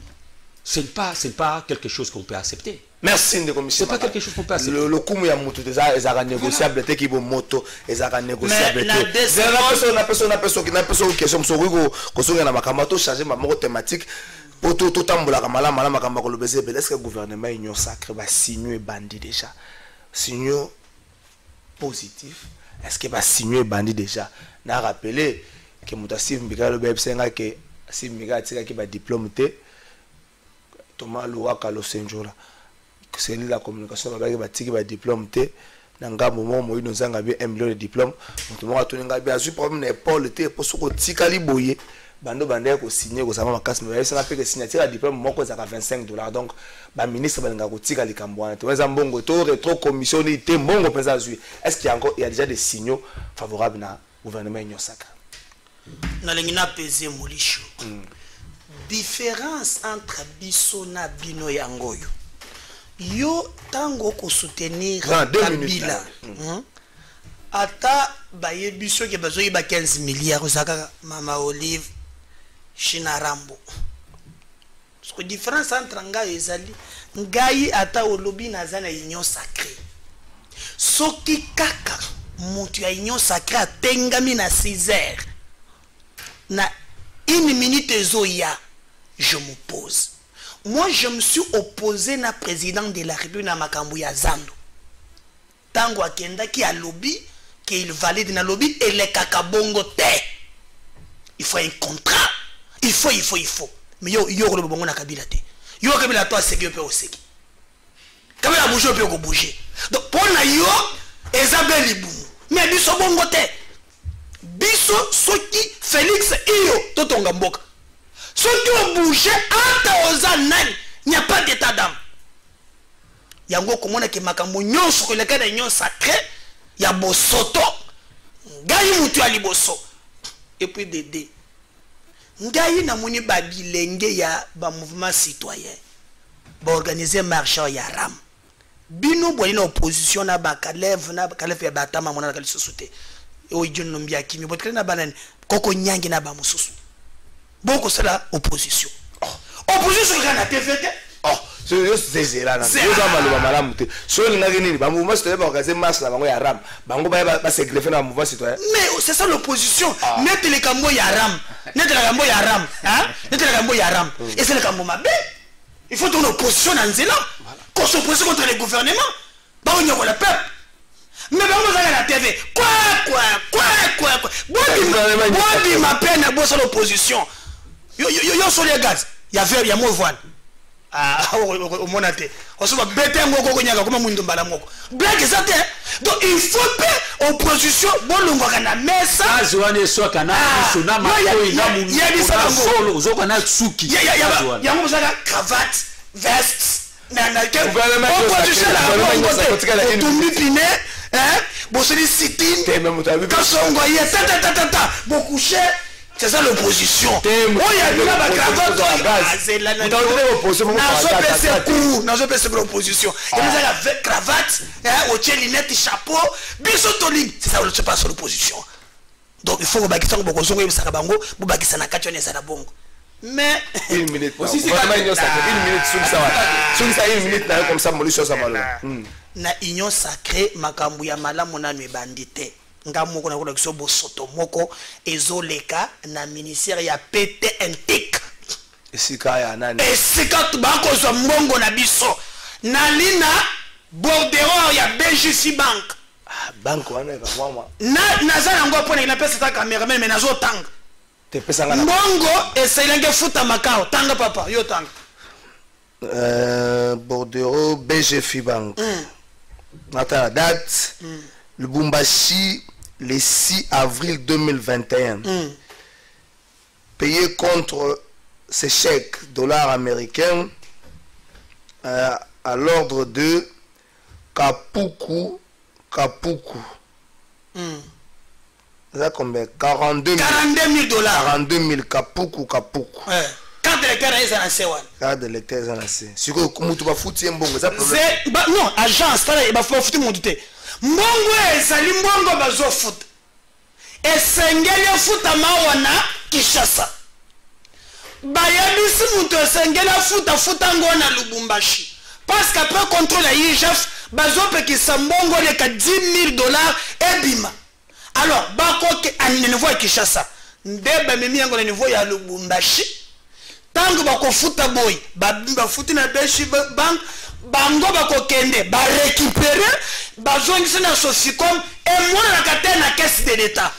ce n'est pas quelque chose qu'on peut accepter. Merci de commission. C'est pas quelque chose qu'on peut accepter. Le coup ya mutu ezaka négociable te ki bo moto ezaka négociable te. Na personne question so ko so na makamato changer ma moko thématique pour tout tambola kamala mala makamba ko lobeze est-ce que le gouvernement union sacré va signer bandit déjà? Signer positif. Est-ce que va signer bandit déjà? Na rappeler que Moutassif Mbika le BFCNga que si Mbika tika ki ba diplôme te Thomas Louaka Los Angeles. C'est la communication avec batiki ba diplôme té nanga moment mo ino zanga bi 1 million de diplôme to mo atoni nga bi azu problème na Paul té pour soko tikali boye bando bande ko signer ko sama makasi mais ça fait que signature diplôme moko za $25 donc ba ministre balinga ko tikali kambwana to za mbongo to rétro commission té mbongo penza zui est-ce qu'il y a encore il y a déjà des signaux favorables na gouvernement union sacré na lengina peser molisho différence entre biso na bino yangoyo yo tango ko soutenir Kabila ata baye biso ke bazo yiba 15 milliards zaka mama Olive China Rambo parce que différence entre ngai ezali ngai ata olobi nazana union sacrée soki kaka mutu ya union sacrée atengami na 6 heures na 1 minute ezoya je m'oppose. Moi, je me suis opposé na président de la République na makambo ya Zando. Tango akenda qui a lobby, qu'il valide na lobby et les kakabongo te. Il faut un contrat. Il faut. Mais yo le bongo na Kabila te. Yo Kabila toi seki yo pe oseki. Kabila bouger yo pe ko bouger. Donc pour na yo Isabelle Libumu. Mais biso bongo te. Biso soki Félix iyo totonga mboka. Ceux qui ont bougé, il n'y a pas d'état d'âme. Il y a un peu de makambo sur le cas de l'union sacrée. Il y a Bosoto. Gaï mutu ali boso. Et puis Dédé. Gaï na moni babilenge ya ba mouvement citoyen. Ba organiser marché ya ram. Bino boyi na opposition na ba Kalev ya batama mona na soute. O idjon nombia kimi botre na banane koko nyangi na ba mususu. Beaucoup c'est la opposition. Opposition qui a TVT. Oh, c'est zéro là. Nous avons le malade monté. Sur le nagini, bah mouvement citoyen va organiser masse là, bango ya ram. Bango va se greffer dans le mouvement citoyen. Mais c'est ça l'opposition. Net les cambo ya ram. Net les cambo ya ram. Hein? Net les cambo ya ram. Et c'est le cambo mabé. Il faut une opposition dans Zéland. Qu'on s'oppose contre le gouvernement. Bah on y a le peuple. Mais on va la TV. Quoi. Bon, ma peine à bosser l'opposition. Yo sur les gaz, il y a moins voile. Au monate. On se va bêter un gros gognaga comme un mundo balamoko. Blague ça donc il faut pas opposition. Bon l'on va mais ça. Azouane soit kana sona makoi na mundo. Il y a des solo zokana tsuki. Il y a ça cravate, veste. Opposition là. Tombi piné, hein? Bon c'est des sit-in. Quand on voyait ta bon coucher. C'est ça l'opposition. Oh, il y a déjà la cravate. Dans un PC pour l'opposition. Il y a la cravate, au lunettes, chapeau, bisotoline. C'est ça le passe sur l'opposition. Donc il faut que vous ayez ça bango, vous ayez ça na kachone ça na bongo. Mais 1 minute. Aussi c'est 1 minute sur ça 1 minute là comme ça molution ça malona. Na union sacrée makambu ya malamu na bandité. Nga moko na ko kiso bosoto moko ezoleka na ministère ya PTNTIC esika ya nani esika tubako zo mbongo na biso na lina bordereau ya BGC Bank bank wana eva mama na za ngo pona ina pesa ta camera mais nazo tanga te pesa ngana mbongo eselenge futa makao tanga papa yo tanga bordereau BGC Bank nata la date Lubumbashi le 6 avril 2021. Payé contre ces chèques dollars américains à l'ordre de Kapuku. Ça combien? 42 000 dollars. 42 000 Kapuku. Carte de lecteur est en AC. Carte de lecteur est en AC. Si vous avez foutu un bon, ça problème. Non, agence, il faut foutre mon douté. Mbongo ezali mbongo bazo foot. esengeli efutama wana Kinshasa bayebisi mutu esengeli afuta ngo na Lubumbashi parce qu'après contrôle ya IGF bazopekisa mbongo leka $10,000 ebima. Alors bakoke à niveau ya Kinshasa nde bamemi yango na niveau ya Lubumbashi tango bakofuta boy bafuti na Beshi bank bango bakokende ba récupérer bazongisa na Soficom et moi na kate na caisse de l'État.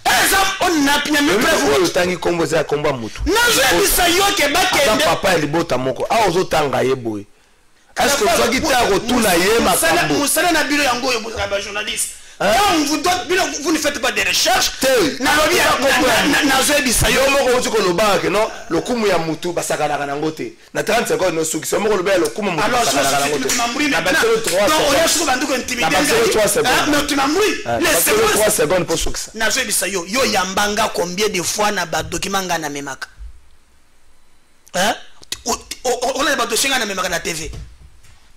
Exemple on n'a pas mis preuve tangi kombo za komba mutu nazo bisa yo ke bakende papa elibota moko a ozotanga ye boy. Est-ce que tu as quitté à retour na ye makambo musala na biro yango yo ba journaliste. Quand vous ne faites pas des recherches, le kumu ya mutu basakana kana ngote na 30 secondes no suki somo ko le kumu mutu basakana ngote na batelo 3 secondes 3 secondes pour suki na zo bisa yo yambanga combien de fois na ba document ngana memaka hein on a ba dossier ngana memaka na TV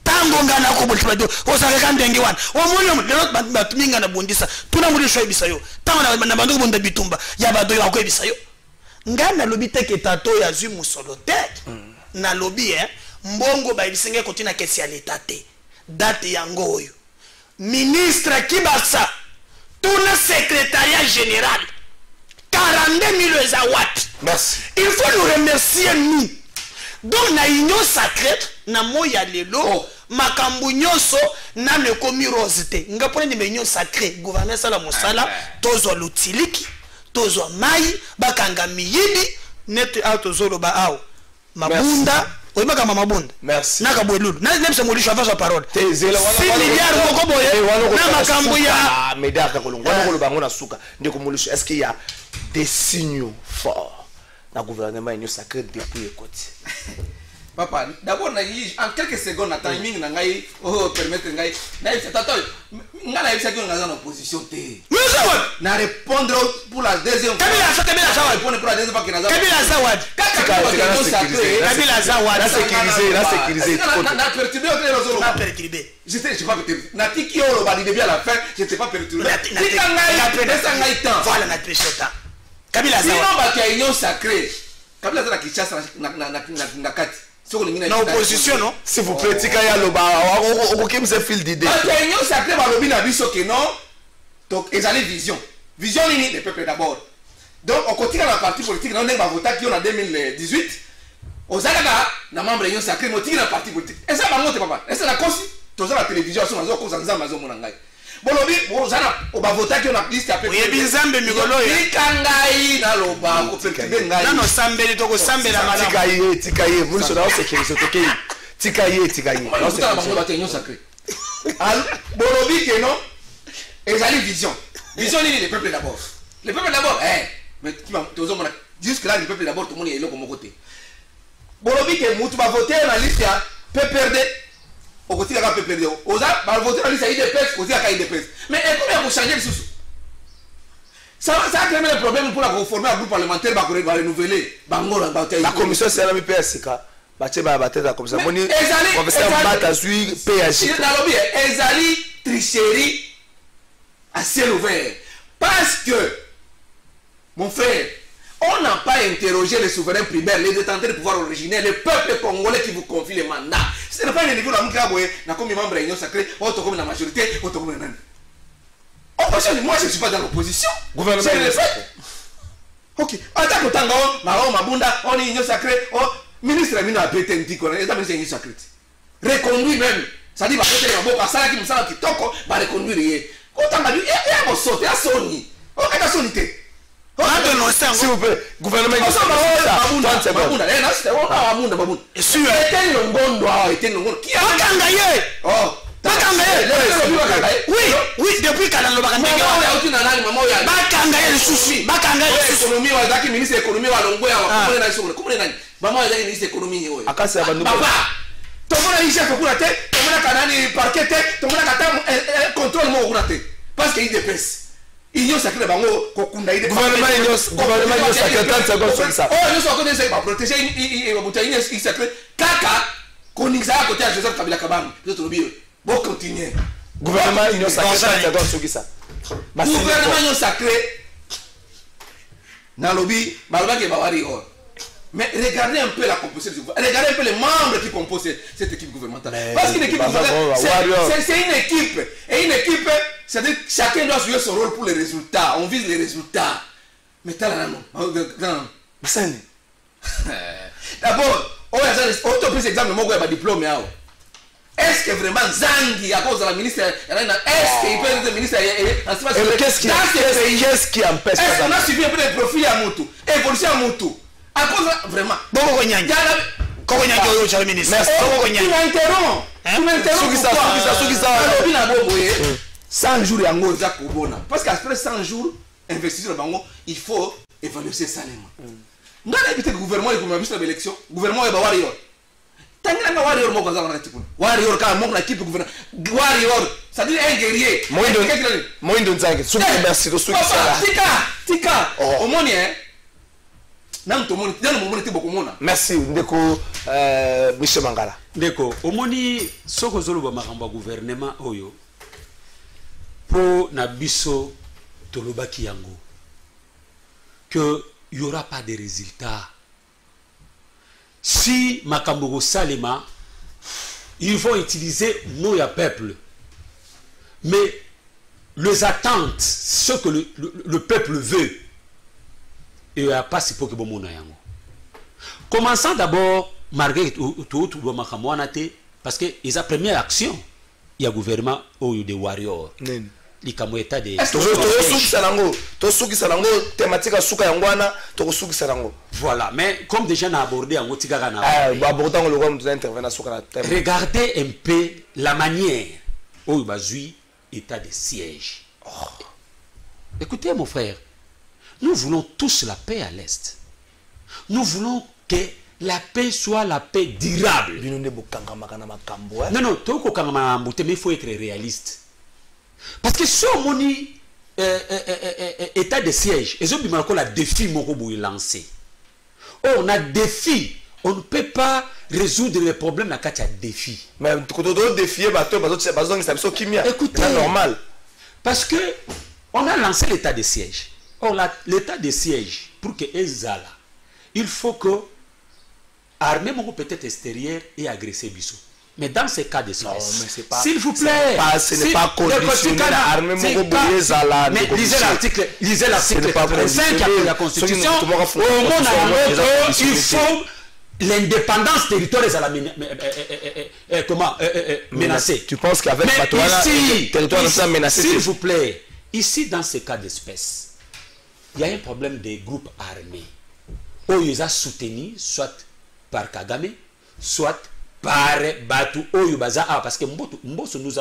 tango ngana ko bolima do osaka ndenge wana omoni lelo batuminga na bondisa tuna muri shoy bisayo tango na bandu bonda bitumba ya bado ya ko bisayo ngana lobi teke tato ya zwi musolo tek na lobi mbongo ba bisinge kotina kesi ya l'état te date yango oyo ministre Kibasa tuna secrétariat général 42 000 zawat. Merci. Il faut nous remercier nous. Donc na union sacrée na moya lelo makambu nyonso na ne komi rosité ngapone ni union sacrée gouverneur sala mosala tozo lutiliki tozo mai bakanga miyibi net autozolo ba aw mabunda oyibaka mabunda. Merci. Naka boelulu na nemse molisho avance parole 6 milliards moko boye na makambu ya medaka kolongo wana bango na suka ndeko molisho. Est-ce qu'il y a des signaux forts na gouvernement union sacrée depuis écoute? Papa, d'abord en quelques secondes, timing na ngai permettre ngai na ngala yebisa que ngaza en opposition té. Na répondre pour la deuxième fois. Kabila Zawad répondre pour la deuxième fois que naza. Kabila Zawad. Kabila Zawad. La sécuriser. Na perturbé na perturbé. Je sais pas perturbé. Na tiki olo ba début à la fin, je sais pas perturbé. Tika ngai pesa ngai temps. Voilà na pesa. Kabila Zawad. Sinon ba ki union sacrée. Kabila Zawad Kinshasa na kati. Na opposition non? S'il vous plaît, tika ya loba okokim se fil d'idée. La union sacrée va lobi na biso que non. Donc ils ont vision. Vision ni des peuples d'abord. Donc on continue la partie politique non va voter qui on a 2018. Ozalaka na membre union sacrée moti na parti politique. Et ça va monter papa. Et ça la consi. Toza la télévision sur mazo ko zanza mazo monangai. Bolobi ozana oba voter qui on a liste après. Oye binzambe migolo ya. Ikangai na loba ko perturber ngai. Nano sambeli to ko sambela malamu. Tikaye muri so na o sécurité tokei. Tikaye. Non c'est la union sacrée. Bolobi que non. Ezali vision. Vision ni les peuples d'abord. Les peuples d'abord mais jusque là les peuples d'abord tout le monde est là comme côté. Bolobi que mutu va voter na liste ya PPRD. Au côté de la PPRD. Oza va voter na liste ya IDPS, côté de la IDPS. Mais comment vous changer les sous? Ça a créé le problème pour la reformer un groupe parlementaire va renouveler. La commission c'est la MPS bache ba battre la commission. Boni professeur Bata sui PH. Dans lobby ezali tricherie à ciel ouvert. Parce que, mon frère, on n'a pas interrogé les souverains primaires, les détenteurs de pouvoir originaire, le peuple congolais qui vous confie les mandats. Ce n'est pas un niveau de comme membre de l'Union sacrée, comme la majorité, comme la opposition. Moi, je ne suis pas dans l'opposition. Gouvernement. Ok. Attaque au Tango, Maro, Mabunda, on est Union sacrée, ministre Amino a pété un petit qu'on est dans l'Union sacrée. Reconduit même. Ça dit, va péter un beau passage qui me semble qui toque, va reconduire. S'il vous plaît, gouvernement oui, depuis parce qu'il dépasse. Il y a sacré bango kokunda ide gouvernement sacré 30 secondes sur ça. Oh, nous sommes côté ça va protéger il sacré kaka koningza à côté à Joseph Kabila Kabam. Je te le dis. Bon continuer. Gouvernement sacré 30 secondes sur ça. Gouvernement sacré Nalobi, Balbaki et Warrior. Mais regardez un peu la composition, regardez un peu les membres qui composent cette équipe gouvernementale. Parce qu'une équipe gouvernementale, c'est une équipe. Et une équipe, c'est-à-dire que chacun doit jouer son rôle pour les résultats. On vise les résultats. Mais t'as là, non. D'abord, on a pris l'exemple, moi, j'ai un diplôme. Est-ce que vraiment Zangi, à cause de la ministre, est-ce qu'il peut être ministre? Qu'est-ce qui empêche? Est-ce qu'on a suivi un peu les profils à Moutou, évolution à Moutou? À cause de vraiment. Tu m'interromps. 100 jours, parce qu'après 100 jours, investisseur, il faut évaluer ces salaires. Nous avons évité le gouvernement et le l'élection. Le gouvernement est Warrior. Tangira Warrior, Warrior, quand mon équipe gouvernement. Warrior, ça dit un guerrier. Merci. Tika. Au moins, merci ndeko Michel Mangala. Ndeko omoni soko zoloba makambo gouvernement oyo po na biso tolobaki yango que il y aura pas de résultats si makambo salema ils vont utiliser nos ya peuple mais les attentes ce que le peuple veut et il n'y a pas si peu que bon yango. Commençons d'abord malgré tout parce que ils a première action il y a gouvernement ou des warriors les état de voilà mais comme déjà on a abordé en regardez un peu la manière où il va jouer état de siège. Écoutez mon frère, nous voulons tous la paix à l'Est. Nous voulons que la paix soit la paix durable. Non, mais il faut être réaliste. Parce que si on dit état de siège, et on a défi lancé. On a défi. On ne peut pas résoudre les problèmes quand il y a défi. Mais écoutez, c'est normal. Parce que on a lancé l'état de siège. Or, l'état de siège, pour que Ezala, il faut que l'armée peut-être extérieure et agresser Bissou. Mais dans ces cas d'espèce, s'il vous plaît, ce n'est pas conditionnel à l'armée mais lisez l'article 5 de la Constitution, il faut l'indépendance territoriale menacée. Tu penses qu'avec le territoire menacé, s'il vous plaît, ici dans ces cas d'espèce, il y a un problème des groupes armés où ils ont soutenu soit par Kagame, soit par Batu Oyubaza. Parce que Mbosso nous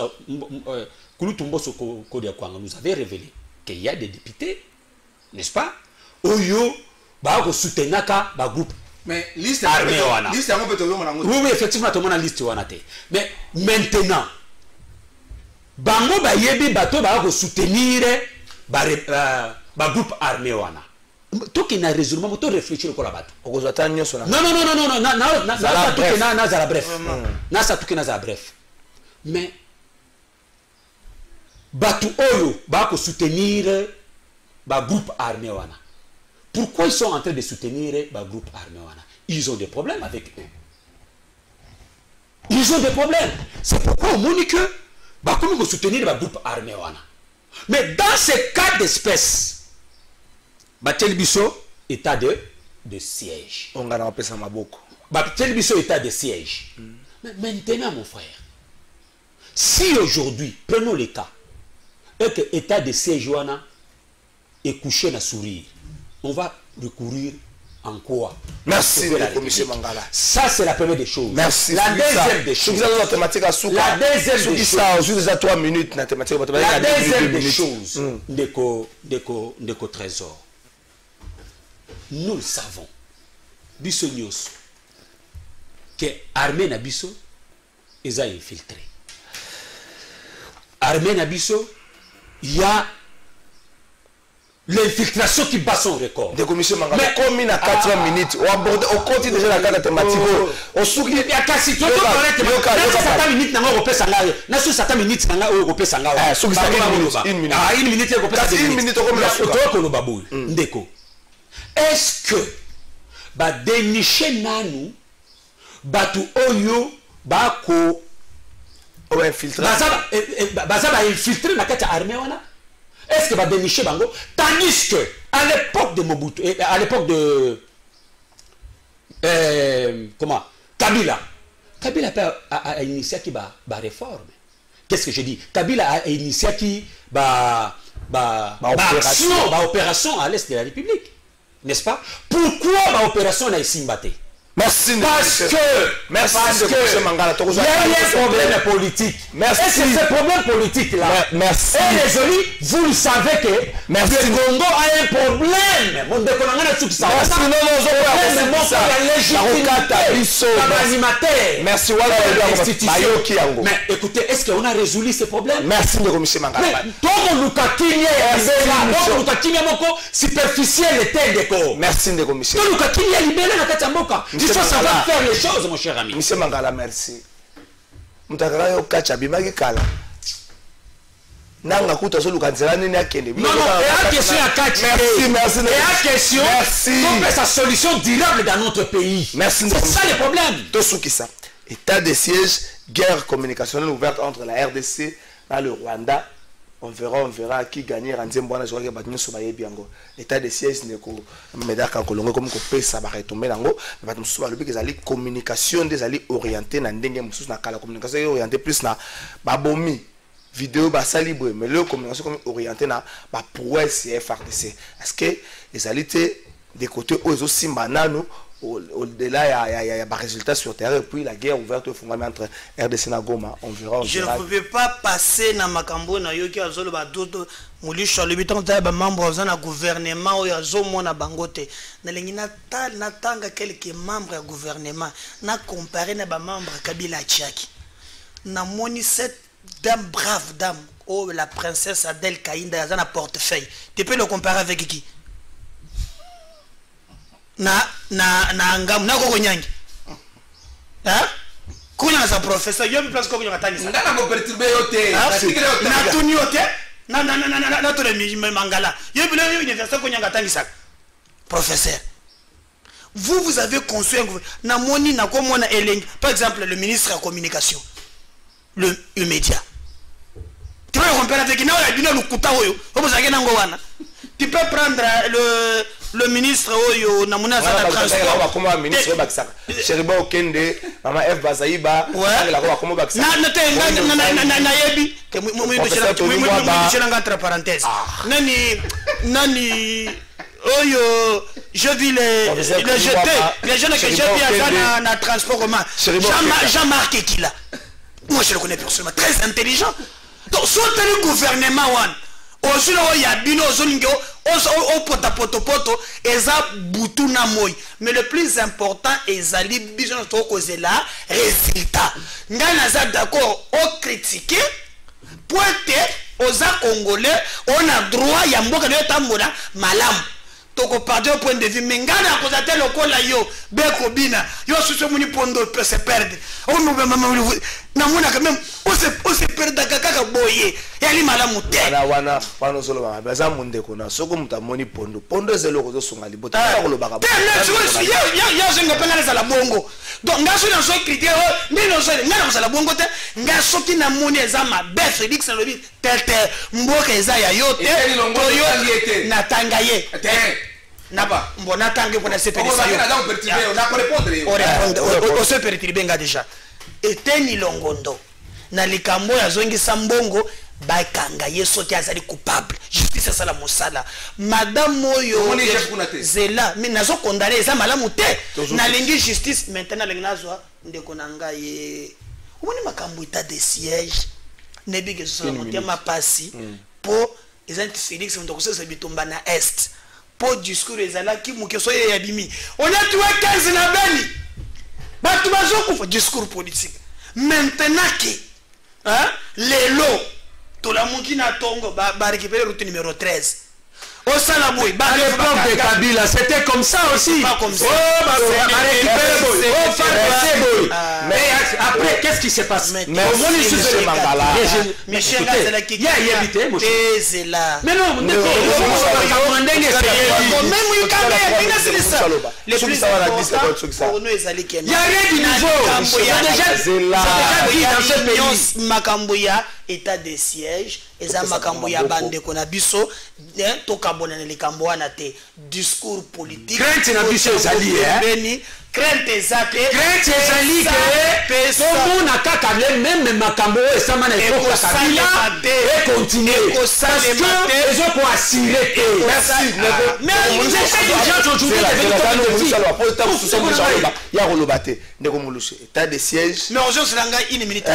avait révélé qu'il y a des députés, n'est-ce pas, Oyo Bago soutenaka ba groupe. Mais liste armée oui, effectivement tout le monde a liste mais maintenant bango ba yebi bato ba soutenir ba groupe armé wana to qui na résolument to réfléchir ko la bato non na sa tuki na za bref mais bato oyo ba ko soutenir ba groupe armé wana. Pourquoi ils sont en train de soutenir le groupe armé? Ils ont des problèmes avec eux. Ils ont des problèmes. C'est pourquoi on dit que comme ils soutenir le groupe armé. Mais dans ces cas d'espèce, Batel Bisso, état de siège. On a appelé ça Maboko. Batel Bisso, état de siège. Mais maintenant, mon frère, si aujourd'hui, prenons le cas, et que l'état de siège est couché dans la souris, on va recourir en quoi? Merci, M. Mangala. Ça, c'est la première des choses. Merci. La deuxième des choses. La deuxième des choses. Ndeko Trésor. Nous le savons. Bisso Nyos. Que l'armée Nabiso est infiltré. L'armée Nabiso, il y a l'infiltration qui bat son record. De commission Mangala, comme il a 80 minutes, on continue déjà la carte thématique. On sourit. Il y a quasi tout le temps. Minutes n'a pas repéré ça là. N'a pas 7 minutes n'a pas repéré ça là. Une minute. Ah, une minute repéré ça. Une minute comme la souka. Ndeko. est-ce que ba dénicher nanu batu oyo bako o infiltré baza ba infiltré na kati armée wana? Est-ce que ba dénicher bango? Tandis que à l'époque de Mobutu, à l'époque de comment Kabila a initié qui ba réforme. Qu'est-ce que je dis? Kabila a initié qui ba opération à l'est de la République, n'est-ce pas? Pourquoi ba opération na isimbaté? Merci. Parce que il y a un problème politique. Merci. Et c'est ce problème politique là. Merci. Et les amis, vous le savez que le Congo a un problème. Merci. Mais écoutez, est-ce qu'on a résolu ce problème? Merci de commissaire Mangala. Merci de commissaire. Il faut savoir faire les choses, mon cher ami. Monsieur Mangala, merci. Mtakara yo kacha bimaki kala. Nanga kuta so lukanzela nini akende. Non, et la question à Kachi. Merci. Et la question, comment sa solution durable dans notre pays. Merci. C'est ça le problème. Tout ce qui ça. État de siège, guerre communicationnelle ouverte entre la RDC et le Rwanda. On verra qui gagnera. Je crois que l'état de siège n'est que médaka kolongo comme ko ça va retomber nango mais bato mususu balobi que communication des ali orienté na ndenge mususu na kala communication orienté plus na babomi vidéo basali boy mais le communication comme orienté na ba prouesse FRDC est-ce que les alités des côtés aux simba nanu au-delà il y a des résultats sur terre et puis la guerre ouverte entre RDC et Goma on verra. Je ne pouvais pas passer dans ma cambo na yoki azolo ba dodo mulisho lebiton ta ba membre za na gouvernement o azomo na bangote na lengi na tanga quelques membres du gouvernement na comparer na ba membre Kabila Tchaki na moni cette dame brave dame oh la princesse Adèle Kainda za na portefeuille tu peux le comparer avec qui? Na ngam na koko nyangi kuna sa professeur yo mi place koko nyanga tangisa ngana mo perturber yote na tuni yote na tole mi mangala yo bi le université koko nyanga tangisa professeur vous avez construit na moni na ko mona eleng par exemple le ministre de la communication le média tu peux comparer avec na ya bino lukuta oyo obuzake nango wana tu peux prendre le ministre oyo na mona za transport comme ministre bakisaka Cheriba Okende mama F Bazaiba la ko comme bakisaka na yebi que moi entre parenthèses nani oyo je vis les jeunes que j'ai vu na transport commun Jean-Marc Ekila moi je le connais personnellement très intelligent donc soit le gouvernement one mais le plus important est la résultat. Nous sommes d'accord au critiquer, pointer aux Congolais, on a droit à un malam. Toko partir au point de vue, mais ngana akozate lokola yo beko bina yo suso muni pondo peut se perdre. On nous na mona quand même on se perd kaka boye yali malamu te. Wana solo ba baza munde kona soko mutamoni pondo zelo ko songa libota ko lo baka. Ya je ngapela za la bongo. Donc ngaso na so critère ni no so ngana za la bongo te ngaso ki na moni za ma be Félix na lobi tete mboka eza ya yote to yo na tangaye. Naba mbona tangue pour se perturber on se perturber déjà eteni longondo na likambo ya zongi sambongo bakanga yeso ti azali coupable justice sala mosala madame moyo zela mais nazo condamner eza malamu te na lingi justice maintenant lengnazo ndeko nanga ye umoni makambo état de siège nebige so na ma pasi po ezanti Félix ndoko so bitumba na est po discours ezala ki mukeso ya bimi on a tué 15 na beni batu bazokufa discours politique maintenant qui hein les lots to la monki na tongo ba récupérer route numéro 13 Au Salaboué, à l'époque de Kabila, c'était comme ça aussi. Pas comme ça. Mais après, qu'est-ce qui se passe? Mais Mais non, le plus important pour nous est allé qu'il y a rien du nouveau. Makamboya état de siège eza makamboya bande kona biso to kabona na likambo wana te discours politique crainte na biso ezali beni crainte ezate crainte ezali que tout na kaka même makambo esama na epoka Kabila et continuer parce que ils ont pour assurer que merci mais j'essaie de aujourd'hui ya rolobate ndeko mulushi état de siège mais aujourd'hui c'est nga une minute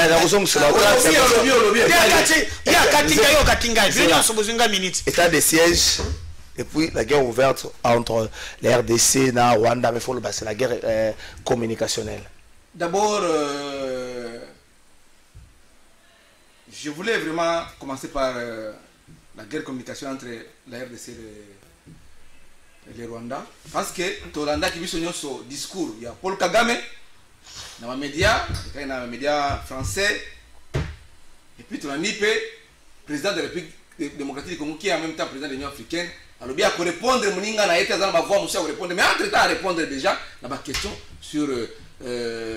état de siège et puis la guerre ouverte entre la RDC et la Rwanda, mais il faut le passer, la guerre communicationnelle. D'abord, je voulais vraiment commencer par la guerre communicationnelle entre la RDC et le Rwanda. Parce que Tolanda qui vit son discours, il y a Paul Kagame, dans les médias français, et puis Tolanda président de la République démocratique du Congo, qui est en même temps président de l'Union africaine. Alors bien, pour répondre, Moninga n'a été dans ma voix, monsieur, répondre, mais entre temps, à répondre déjà à ma question sur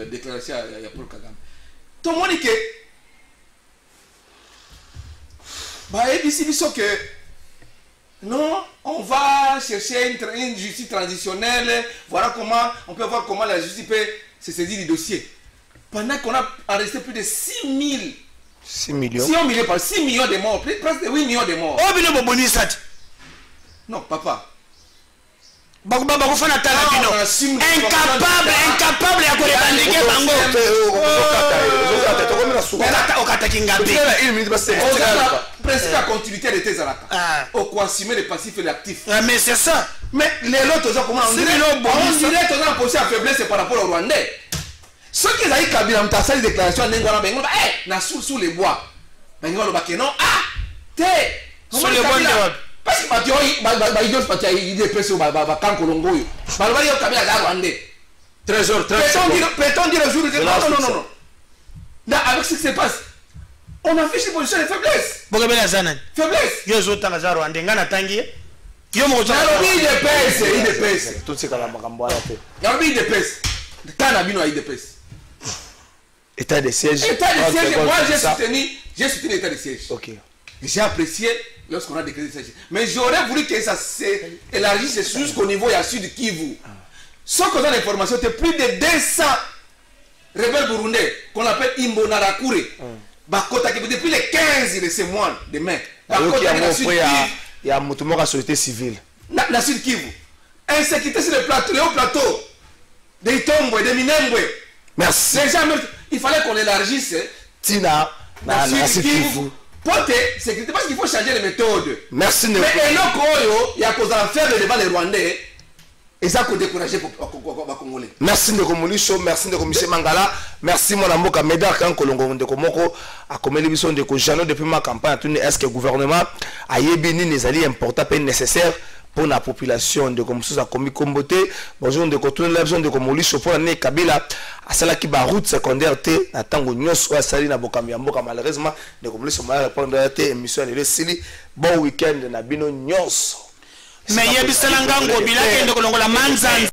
déclaration à Paul Kagame. Tout le monde dit que, que non, on va chercher une justice transitionnelle, voilà comment, on peut voir comment la justice peut se saisir du dossier. Pendant qu'on a arrêté plus de 6 millions de morts, presque 8 millions de morts. Non, papa. Incapable ya korebandique bango. Principe la continuité de tes alaka. Au consumer les passifs et les actifs. Mais c'est ça. Mais les autres, comment on dirait que tu as posé à faiblesse par rapport au Rwandais. Ceux qui ont eu Kabila, ont fait des déclarations sous les bois. Non, ah, t'es. Sous les bois de parce que peut-on dire aujourd'hui que non. Avec ce qui se passe, on affiche une position de faiblesse. Faiblesse. Il état de siège. Moi j'ai soutenu l'état de siège. Ok. J'ai apprécié lorsqu'on a décrété ça. Mais j'aurais voulu que ça s'élargisse jusqu'au niveau de Sud Kivu. Sans qu'on a l'information, c'est plus de 200 rebelles burundais qu'on appelle Imbonarakure. Depuis les 15 de ce mois de mai. Il y a un mouvement de la société civile. La Sud Kivu. Insécurité sur le plateau, les hauts plateaux. Des Tomboué, des Minemboué. Merci. Il fallait qu'on élargisse. Tina, la Sud Kivu. C'est parce qu'il faut changer les méthodes. Merci. Mais il y a cause à faire devant les Rwandais. Et ça peut décourager les Congolais. Merci de Komuliso, merci de Monsieur Mangala, merci mon amour Kameda quand Kolongo de Komoko a commis l'émission de Kojano depuis ma campagne. Est-ce que le gouvernement a yébini les alliés importants et nécessaires pour la population de Komoussous a commis Kombote. Bonjour de Kotoun, la besoin de Komuliso pour l'année Kabila à celle qui va route secondaire T. Attends, nous sommes salés na Bokambiamboka malheureusement de Komuliso m'a répondre à T émission de Sili. Bon week-end na Bino Nyos. Mais il y a des gens qui ont dit que